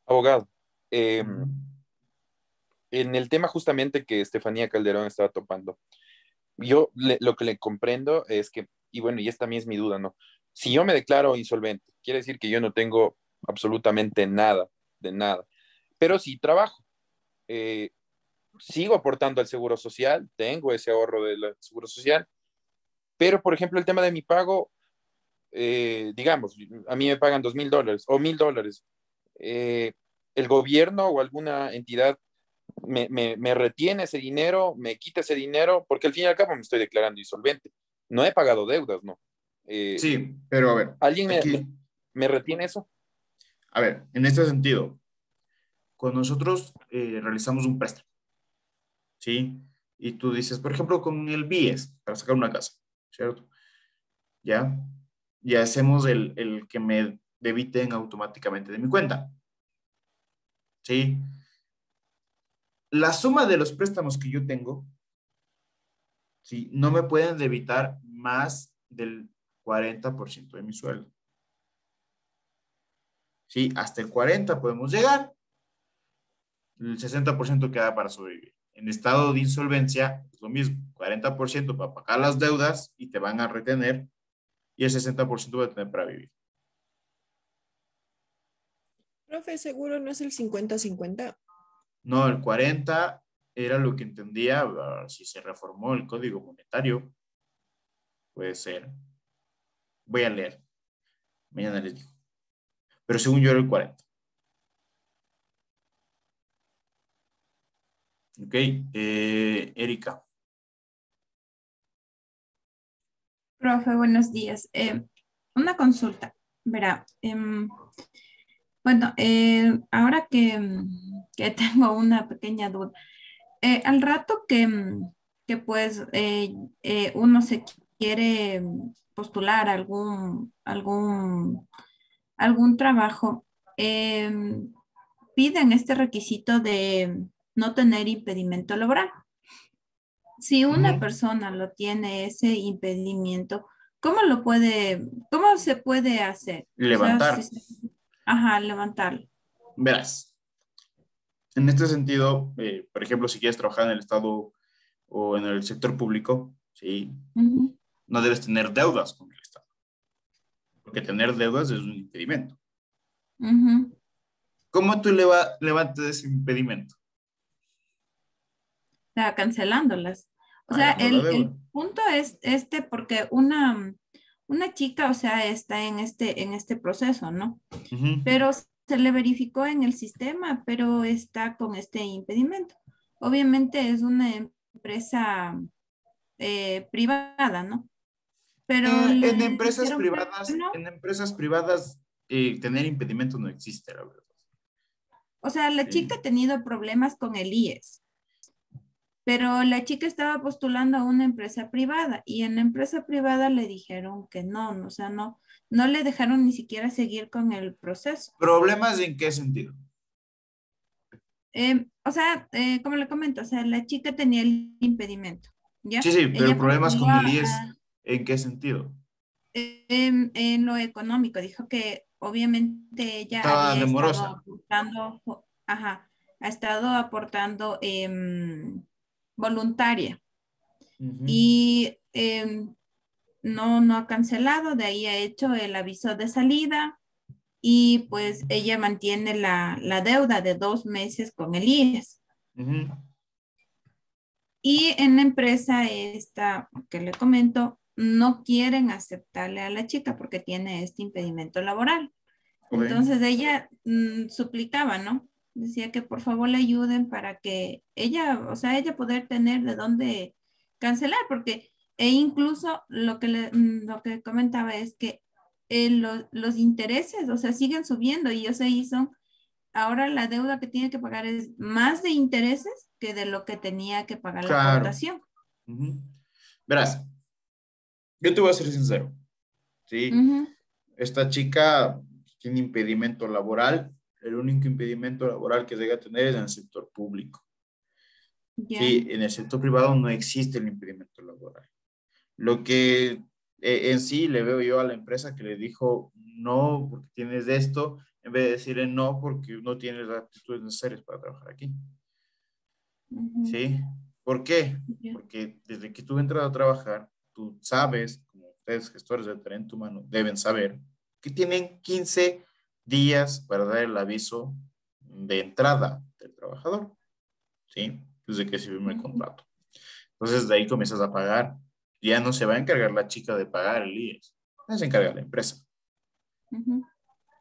Abogado. En el tema justamente que Estefanía Calderón estaba topando, lo que le comprendo es que, y bueno, y esta también es mi duda, ¿no? Si yo me declaro insolvente, quiere decir que yo no tengo absolutamente nada, de nada, pero sí trabajo. Sigo aportando al Seguro Social, tengo ese ahorro del Seguro Social, pero por ejemplo el tema de mi pago, digamos, a mí me pagan $2,000 o $1,000, el gobierno o alguna entidad me retiene ese dinero, me quita ese dinero, porque al fin y al cabo me estoy declarando insolvente. No he pagado deudas, ¿no? Sí, pero a ver. ¿Alguien Aquí, me retiene eso? a ver, en este sentido, cuando nosotros realizamos un préstamo, ¿sí? Y tú dices, por ejemplo, con el BIES, para sacar una casa, ¿cierto? ¿Ya? Y hacemos el que me debiten automáticamente de mi cuenta, ¿sí? La suma de los préstamos que yo tengo, ¿sí? No me pueden debitar más del 40% de mi sueldo. ¿Sí? Hasta el 40% podemos llegar, el 60% queda para sobrevivir. En estado de insolvencia es lo mismo, 40% para pagar las deudas y te van a retener y el 60% va a tener para vivir. Profe, seguro no es el 50-50. No, el 40 era lo que entendía, si se reformó el código monetario, puede ser. Voy a leer, mañana les digo. Pero según yo era el 40. Ok, Erika. Profe, buenos días. Una consulta, verá. Bueno, ahora que tengo una pequeña duda, al rato que pues uno se quiere postular a algún trabajo, piden este requisito de no tener impedimento laboral. Si una persona lo tiene ese impedimento, cómo se puede hacer? O sea, Levantar. ajá, levantarlo. Verás. En este sentido, por ejemplo, si quieres trabajar en el Estado o en el sector público, ¿sí? No debes tener deudas con el Estado. Porque tener deudas es un impedimento. ¿Cómo tú levantas ese impedimento? O sea, cancelándolas. O sea, el punto es porque una chica, o sea, está en este proceso, ¿no? Pero se le verificó en el sistema, pero está con este impedimento. Obviamente es una empresa privada, ¿no? Pero en empresas privadas, tener impedimento no existe, la verdad. O sea, la chica ha tenido problemas con el IES, pero la chica estaba postulando a una empresa privada y en la empresa privada le dijeron que no, o sea, no le dejaron ni siquiera seguir con el proceso. ¿Problemas en qué sentido? O sea, como le comento, o sea, la chica tenía el impedimento, ¿ya? Sí, pero Ella problemas postuló con el IES, ¿en qué sentido? En lo económico, dijo que obviamente ella Estaba había estado demorosa. aportando, ha estado aportando voluntaria y no ha cancelado, de ahí ha hecho el aviso de salida y pues ella mantiene la deuda de 2 meses con el IES. Y en la empresa esta que le comento, no quieren aceptarle a la chica porque tiene este impedimento laboral. Entonces ella suplicaba, ¿no? Decía que por favor le ayuden para que ella, o sea, ella poder tener de dónde cancelar, porque incluso lo que comentaba es que los intereses, o sea, siguen subiendo y ahora la deuda que tiene que pagar es más de intereses que de lo que tenía que pagar la Claro. aportación. Verás, yo te voy a ser sincero, ¿sí? Esta chica tiene impedimento laboral. El único impedimento laboral que llega a tener es en el sector público. Sí, en el sector privado no existe el impedimento laboral. Lo que en sí le veo yo a la empresa que le dijo no porque tienes esto, en vez de decirle no porque no tienes las aptitudes necesarias para trabajar aquí. ¿Sí? ¿Por qué? Porque desde que tú entras a trabajar, tú sabes, como ustedes gestores de talento humano deben saber, que tienen 15 días para dar el aviso de entrada del trabajador. ¿Sí? Desde que se firma el contrato. Entonces, de ahí comienzas a pagar. Ya no se va a encargar la chica de pagar el IES. Ya se encarga la empresa.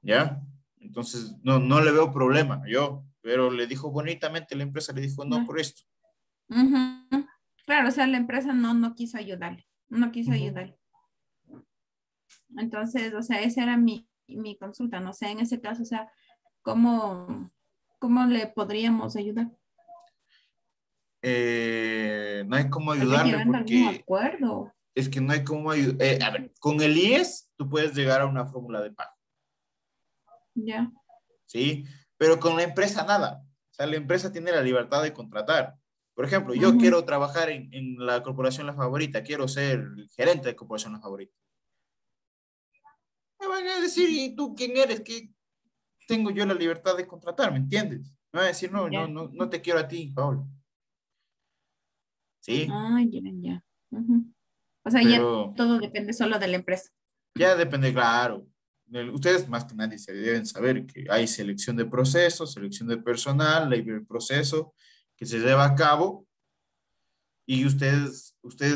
¿Ya? Entonces, no le veo problema yo, pero le dijo bonitamente, la empresa le dijo no por esto. Claro, o sea, la empresa no quiso ayudarle. No quiso ayudarle. Entonces, o sea, esa era mi consulta. No sé, en ese caso, o sea, ¿cómo le podríamos ayudar? No hay cómo Tal vez ayudarle llegando a algún porque acuerdo. es que no hay cómo ayudar. A ver, con el IES tú puedes llegar a una fórmula de pago. Ya. ¿Sí? Pero con la empresa nada. O sea, la empresa tiene la libertad de contratar. Por ejemplo, yo quiero trabajar en la corporación La Favorita, quiero ser el gerente de corporación La Favorita. Me van a decir, ¿y tú quién eres? ¿Qué tengo yo la libertad de contratar? ¿Me entiendes? Me van a decir, no te quiero a ti, Paolo. ¿Sí? Ya. O sea, Pero ya todo depende solo de la empresa. ya depende, claro. Ustedes más que nadie se deben saber que hay selección de procesos, selección de personal, el proceso que se lleva a cabo y ustedes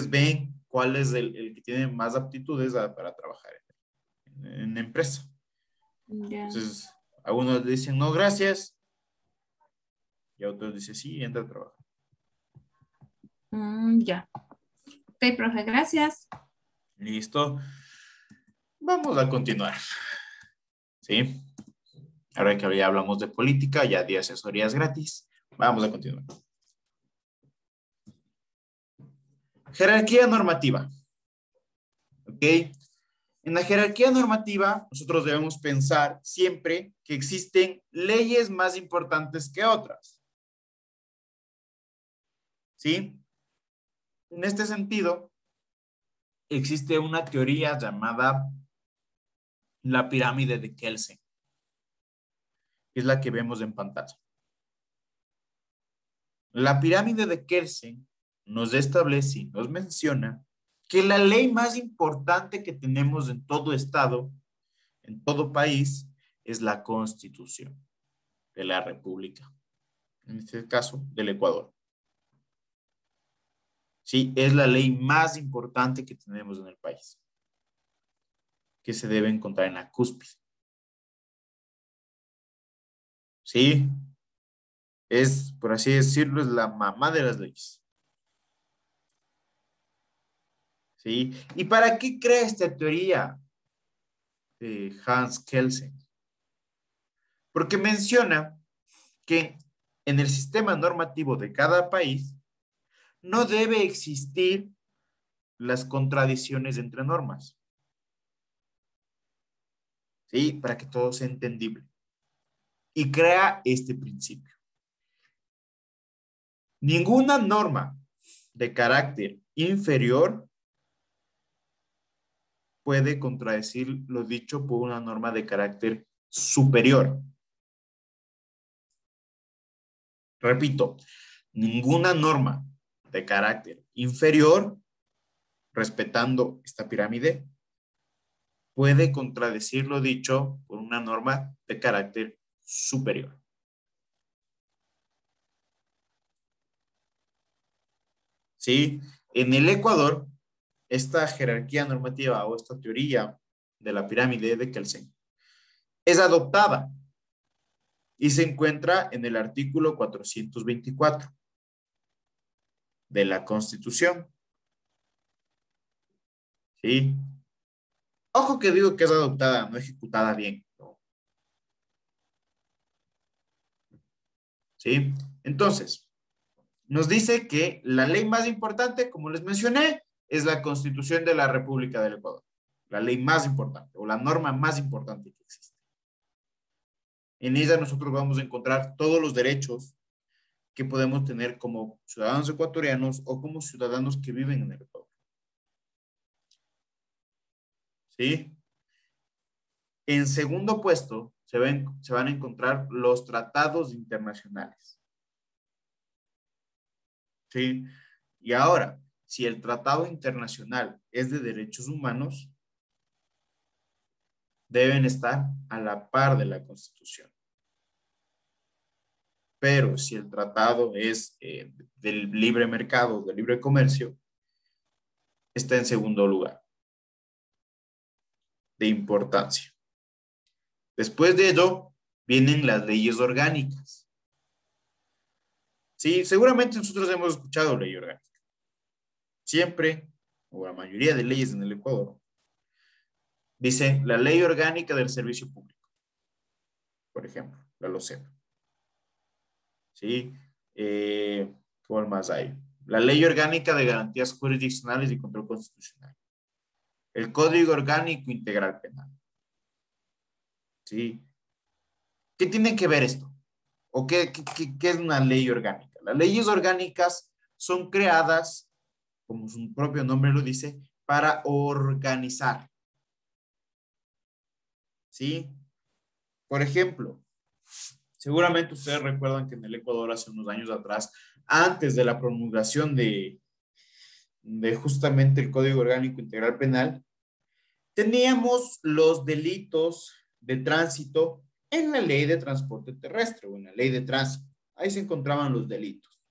ven cuál es el que tiene más aptitudes para trabajar en la empresa. Entonces, a unos le dicen no, gracias, y a otros dicen sí, entra a trabajar. Ya. Ok, profe, gracias. Listo. Vamos a continuar. ¿Sí? Ahora que ya hablamos de política, ya di asesorías gratis. Vamos a continuar. Jerarquía normativa. ¿Ok? En la jerarquía normativa, nosotros debemos pensar siempre que existen leyes más importantes que otras. ¿Sí? En este sentido, existe una teoría llamada la pirámide de Kelsen, que es la que vemos en pantalla. La pirámide de Kelsen nos establece y nos menciona que la ley más importante que tenemos en todo estado, en todo país, es la Constitución de la República, en este caso del Ecuador. Sí, es la ley más importante que tenemos en el país, que se debe encontrar en la cúspide. Sí, es, por así decirlo, es la mamá de las leyes. ¿Sí? ¿Y para qué crea esta teoría de Hans Kelsen? Porque menciona que en el sistema normativo de cada país no debe existir las contradicciones entre normas. ¿Sí? Para que todo sea entendible. Y crea este principio. Ninguna norma de carácter inferior puede contradecir lo dicho por una norma de carácter superior. Repito, ninguna norma de carácter inferior, respetando esta pirámide, puede contradecir lo dicho por una norma de carácter superior. ¿Sí? En el Ecuador, esta jerarquía normativa o esta teoría de la pirámide de Kelsen es adoptada y se encuentra en el artículo 424 de la Constitución. ¿Sí? Ojo que digo que es adoptada, no ejecutada bien. ¿Sí? Entonces, nos dice que la ley más importante, como les mencioné, es la Constitución de la República del Ecuador, la ley más importante o la norma más importante que existe. En ella nosotros vamos a encontrar todos los derechos que podemos tener como ciudadanos ecuatorianos o como ciudadanos que viven en el Ecuador. ¿Sí? En segundo puesto se van a encontrar los tratados internacionales. ¿Sí? Y ahora, si el tratado internacional es de derechos humanos, deben estar a la par de la Constitución. Pero si el tratado es del libre mercado, del libre comercio, está en segundo lugar de importancia. Después de ello, vienen las leyes orgánicas. Sí, seguramente nosotros hemos escuchado ley orgánica. Siempre, o la mayoría de leyes en el Ecuador, dice la ley orgánica del servicio público. Por ejemplo, la LOSEP. ¿Sí? ¿Cuál más hay? La ley orgánica de garantías jurisdiccionales y control constitucional. El Código Orgánico Integral Penal. ¿Sí? ¿Qué tiene que ver esto? ¿O qué es una ley orgánica? Las leyes orgánicas son creadas, como su propio nombre lo dice, para organizar. ¿Sí? Por ejemplo, seguramente ustedes recuerdan que en el Ecuador hace unos años atrás, antes de la promulgación de justamente el Código Orgánico Integral Penal, teníamos los delitos de tránsito en la ley de transporte terrestre o en la ley de tránsito. Ahí se encontraban los delitos.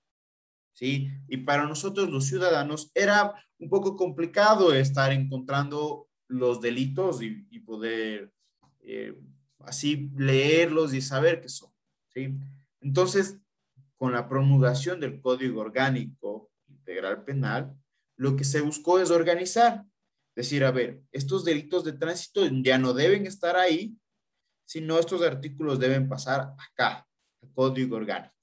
¿Sí? Y para nosotros los ciudadanos era un poco complicado estar encontrando los delitos y poder así leerlos y saber qué son. ¿Sí? Entonces, con la promulgación del Código Orgánico Integral Penal, lo que se buscó es organizar. Decir, a ver, estos delitos de tránsito ya no deben estar ahí, sino estos artículos deben pasar acá, al Código Orgánico.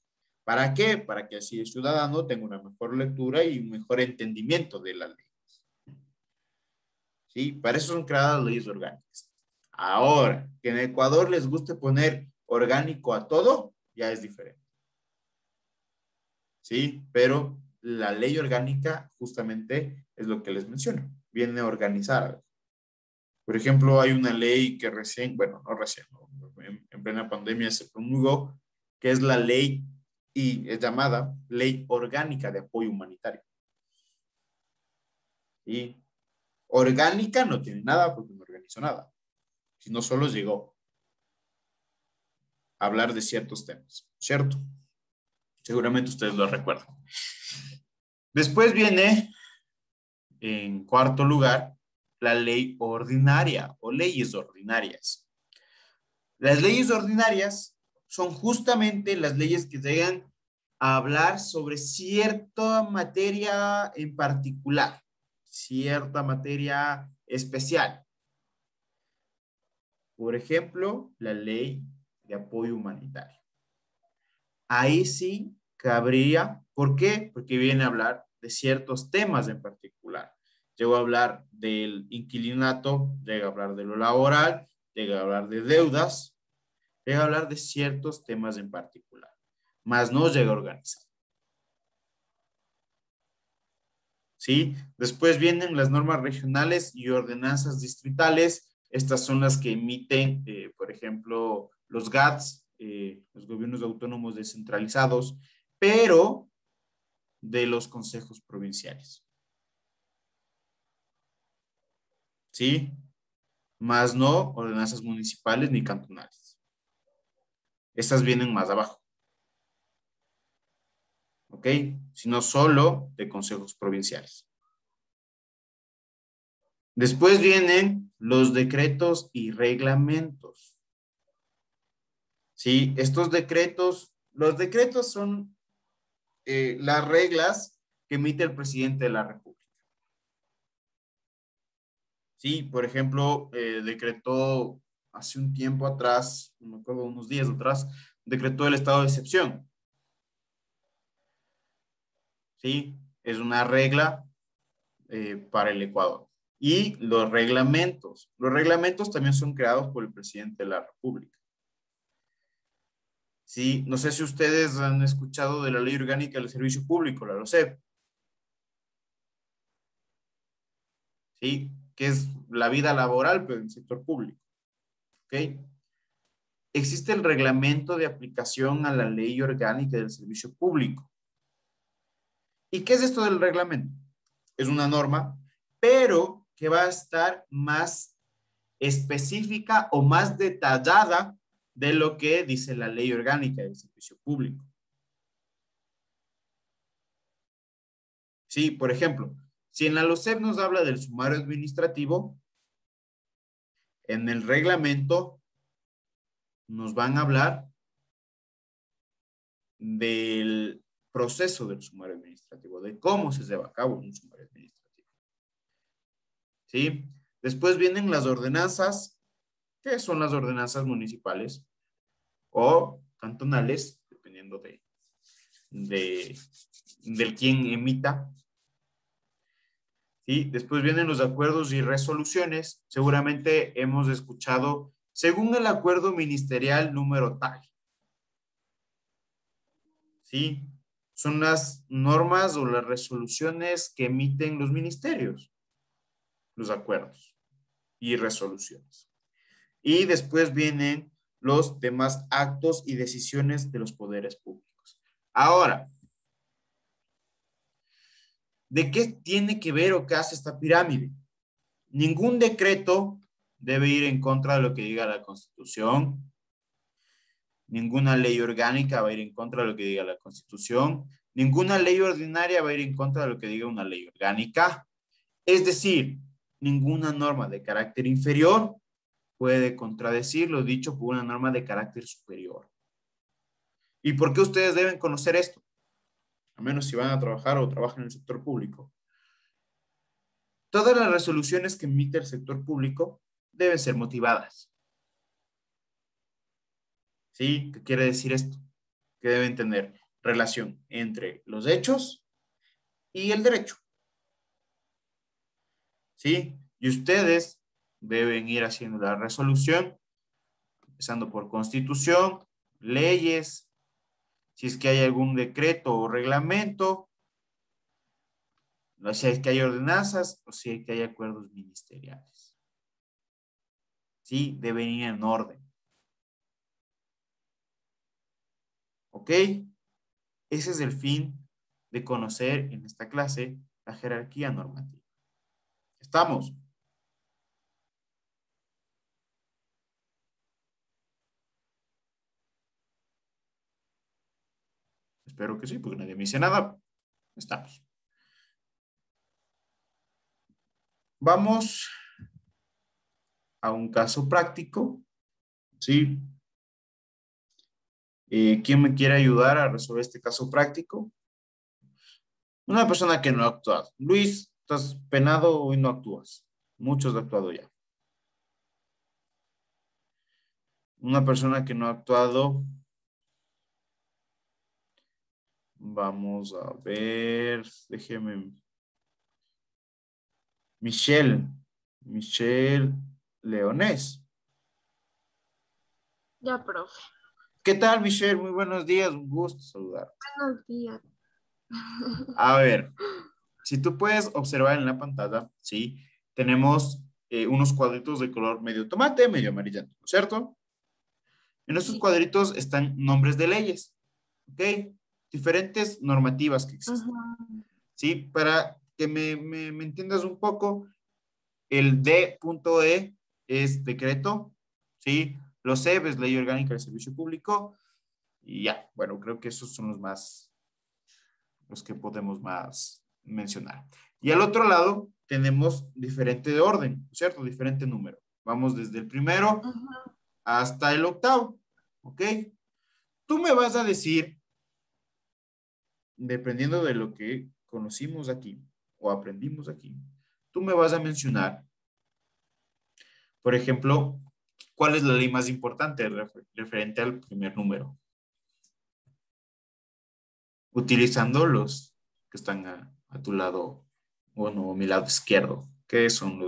¿Para qué? Para que así el ciudadano tenga una mejor lectura y un mejor entendimiento de las leyes. ¿Sí? Para eso son creadas las leyes orgánicas. Ahora, que en Ecuador les guste poner orgánico a todo, ya es diferente. ¿Sí? Pero la ley orgánica justamente es lo que les menciono. Viene a organizar. Por ejemplo, hay una ley que recién, bueno, no recién, en plena pandemia se promulgó, que es la ley y es llamada Ley Orgánica de Apoyo Humanitario. Y orgánica no tiene nada porque no organizó nada, sino solo llegó a hablar de ciertos temas, ¿cierto? Seguramente ustedes lo recuerdan. Después viene, en cuarto lugar, la ley ordinaria o leyes ordinarias. Las leyes ordinarias son justamente las leyes que llegan a hablar sobre cierta materia en particular, cierta materia especial. Por ejemplo, la ley de apoyo humanitario. Ahí sí cabría, ¿por qué? Porque viene a hablar de ciertos temas en particular. Llegó a hablar del inquilinato, llega a hablar de lo laboral, llega a hablar de deudas, llega a hablar de ciertos temas en particular, más no llega a organizar. ¿Sí? Después vienen las normas regionales y ordenanzas distritales. Estas son las que emiten, por ejemplo, los GATS, los gobiernos autónomos descentralizados, pero de los consejos provinciales. ¿Sí? Más no ordenanzas municipales ni cantonales. Estas vienen más abajo. ¿Ok? Sino solo de consejos provinciales. Después vienen los decretos y reglamentos. ¿Sí? Estos decretos, los decretos son las reglas que emite el presidente de la República. Sí, por ejemplo, decretó hace un tiempo atrás, no me acuerdo, unos días atrás, decretó el estado de excepción. ¿Sí? Es una regla para el Ecuador. Y los reglamentos. Los reglamentos también son creados por el presidente de la República. Sí, no sé si ustedes han escuchado de la Ley Orgánica del Servicio Público, la LOSEP. Sí, que es la vida laboral, pero en el sector público. ¿Ok? Existe el reglamento de aplicación a la Ley Orgánica del Servicio Público. ¿Y qué es esto del reglamento? Es una norma, pero que va a estar más específica o más detallada de lo que dice la Ley Orgánica del Servicio Público. Sí, por ejemplo, si en la LOSEP nos habla del sumario administrativo, en el reglamento nos van a hablar del proceso del sumario administrativo, de cómo se lleva a cabo un sumario administrativo. ¿Sí? Después vienen las ordenanzas, que son las ordenanzas municipales o cantonales, dependiendo del quien emita. ¿Sí? Después vienen los acuerdos y resoluciones. Seguramente hemos escuchado, según el acuerdo ministerial número tal. ¿Sí? Son las normas o las resoluciones que emiten los ministerios, los acuerdos y resoluciones. Y después vienen los demás actos y decisiones de los poderes públicos. Ahora, ¿de qué tiene que ver o qué hace esta pirámide? Ningún decreto debe ir en contra de lo que diga la Constitución. Ninguna ley orgánica va a ir en contra de lo que diga la Constitución. Ninguna ley ordinaria va a ir en contra de lo que diga una ley orgánica. Es decir, ninguna norma de carácter inferior puede contradecir lo dicho por una norma de carácter superior. ¿Y por qué ustedes deben conocer esto? A menos si van a trabajar o trabajan en el sector público. Todas las resoluciones que emite el sector público deben ser motivadas. ¿Sí? ¿Qué quiere decir esto? Que deben tener relación entre los hechos y el derecho. ¿Sí? Y ustedes deben ir haciendo la resolución, empezando por constitución, leyes, si es que hay algún decreto o reglamento, si es que hay ordenanzas o si es que hay acuerdos ministeriales. ¿Sí? Deben ir en orden. ¿Ok? Ese es el fin de conocer en esta clase la jerarquía normativa. ¿Estamos? Espero que sí, porque nadie me dice nada. Estamos. Vamos a un caso práctico. ¿Sí? ¿Quién me quiere ayudar a resolver este caso práctico? Una persona que no ha actuado. Luis, ¿estás penado o no actúas? Muchos han actuado ya. Una persona que no ha actuado. Vamos a ver. Déjeme. Michelle Leonés. Ya, profe. ¿Qué tal, Michelle? Muy buenos días, un gusto saludar. Buenos días. A ver, si tú puedes observar en la pantalla, ¿sí? Tenemos unos cuadritos de color medio tomate, medio amarillento, ¿no es cierto? En estos cuadritos están nombres de leyes, ¿ok? Diferentes normativas que existen, ¿sí? Para que me entiendas un poco, el D.E es decreto, ¿sí? Los CEP es Ley Orgánica del Servicio Público, y ya, bueno, creo que esos son los que podemos más mencionar. Y al otro lado tenemos diferente orden, ¿cierto? Diferente número. Vamos desde el primero hasta el octavo, ¿ok? Tú me vas a decir, dependiendo de lo que conocimos aquí o aprendimos aquí, tú me vas a mencionar, por ejemplo, ¿cuál es la ley más importante referente al primer número? Utilizando los que están a tu lado bueno, mi lado izquierdo, ¿qué son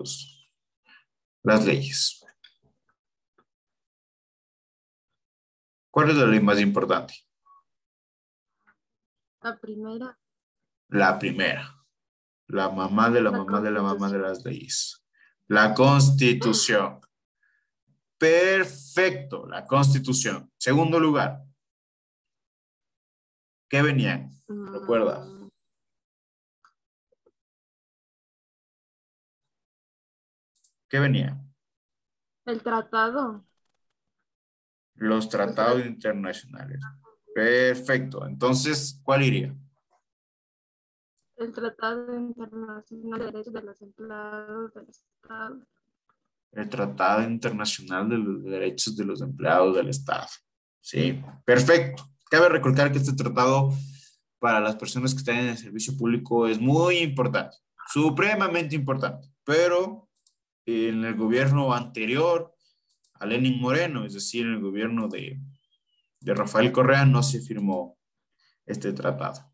las leyes? ¿Cuál es la ley más importante? La primera. La primera. La mamá de la mamá de la mamá de las leyes. La Constitución. Perfecto, la Constitución. Segundo lugar. ¿Qué venían? Recuerda. ¿Qué venía? El tratado. Los tratados internacionales. Perfecto. Entonces, ¿cuál iría? El Tratado Internacional de Derechos de los Empleados del Estado. El Tratado Internacional de los Derechos de los Empleados del Estado. Sí, perfecto. Cabe recalcar que este tratado para las personas que están en el servicio público es muy importante, supremamente importante, pero en el gobierno anterior a Lenín Moreno, es decir, en el gobierno de Rafael Correa, no se firmó este tratado.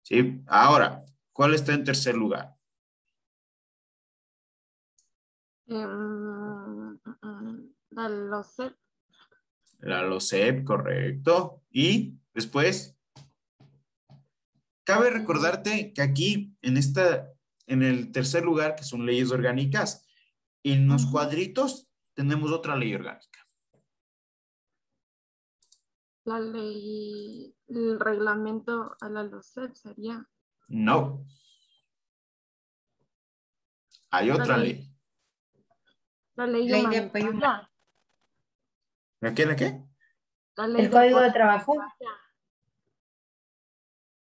¿Sí? Ahora, ¿cuál está en tercer lugar? La LOCEP. La LOCEP, correcto. Y después, cabe recordarte que aquí, en el tercer lugar, que son leyes orgánicas, en los cuadritos tenemos otra ley orgánica. La ley, el reglamento a la LOCEP sería. No. Hay otra ley. La ley de apoyo. ¿La qué? ¿La qué? La ley El Código de Trabajo.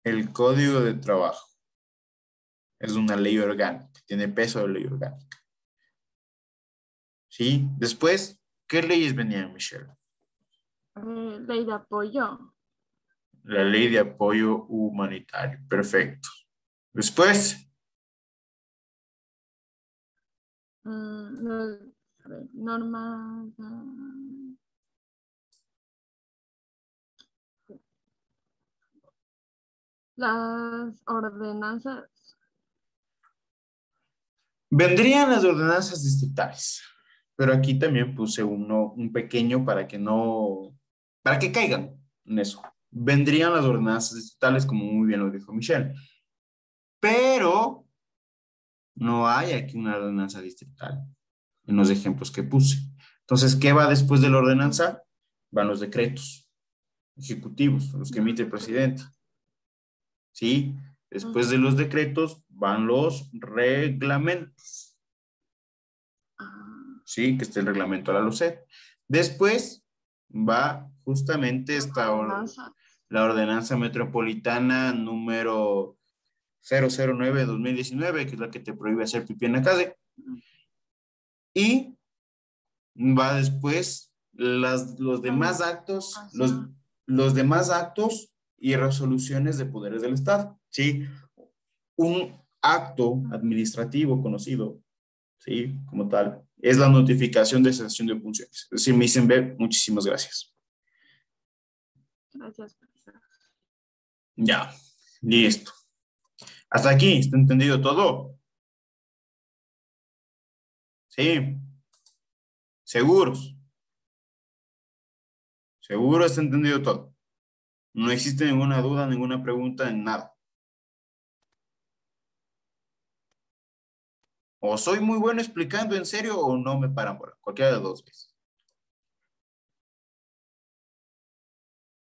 El Código de Trabajo. Es una ley orgánica. Tiene peso de ley orgánica. ¿Sí? Después, ¿qué leyes venían, Michelle? Ley de apoyo. La ley de apoyo humanitario. Perfecto. Después. Normas. Las ordenanzas. Vendrían las ordenanzas distritales. Pero aquí también puse un pequeño para que caigan en eso. Vendrían las ordenanzas distritales, como muy bien lo dijo Michelle. Pero no hay aquí una ordenanza distrital en los ejemplos que puse. Entonces, ¿qué va después de la ordenanza? Van los decretos ejecutivos, los que emite el presidente. ¿Sí? Después de los decretos van los reglamentos. Sí, que está el reglamento a la LOCEP. Después va justamente la ordenanza metropolitana número 009-2019, que es la que te prohíbe hacer pipí en la calle. Y va después los demás actos, los demás actos y resoluciones de poderes del Estado. ¿Sí? Un acto administrativo conocido, ¿sí? Como tal, es la notificación de cesación de funciones. Es decir, me dicen, ve, muchísimas gracias. Gracias. Ya, listo. Hasta aquí, ¿está entendido todo? Sí. ¿Seguros? ¿Seguro está entendido todo? No existe ninguna duda, ninguna pregunta en nada. O soy muy bueno explicando en serio o no me paran por cualquiera de las dos veces.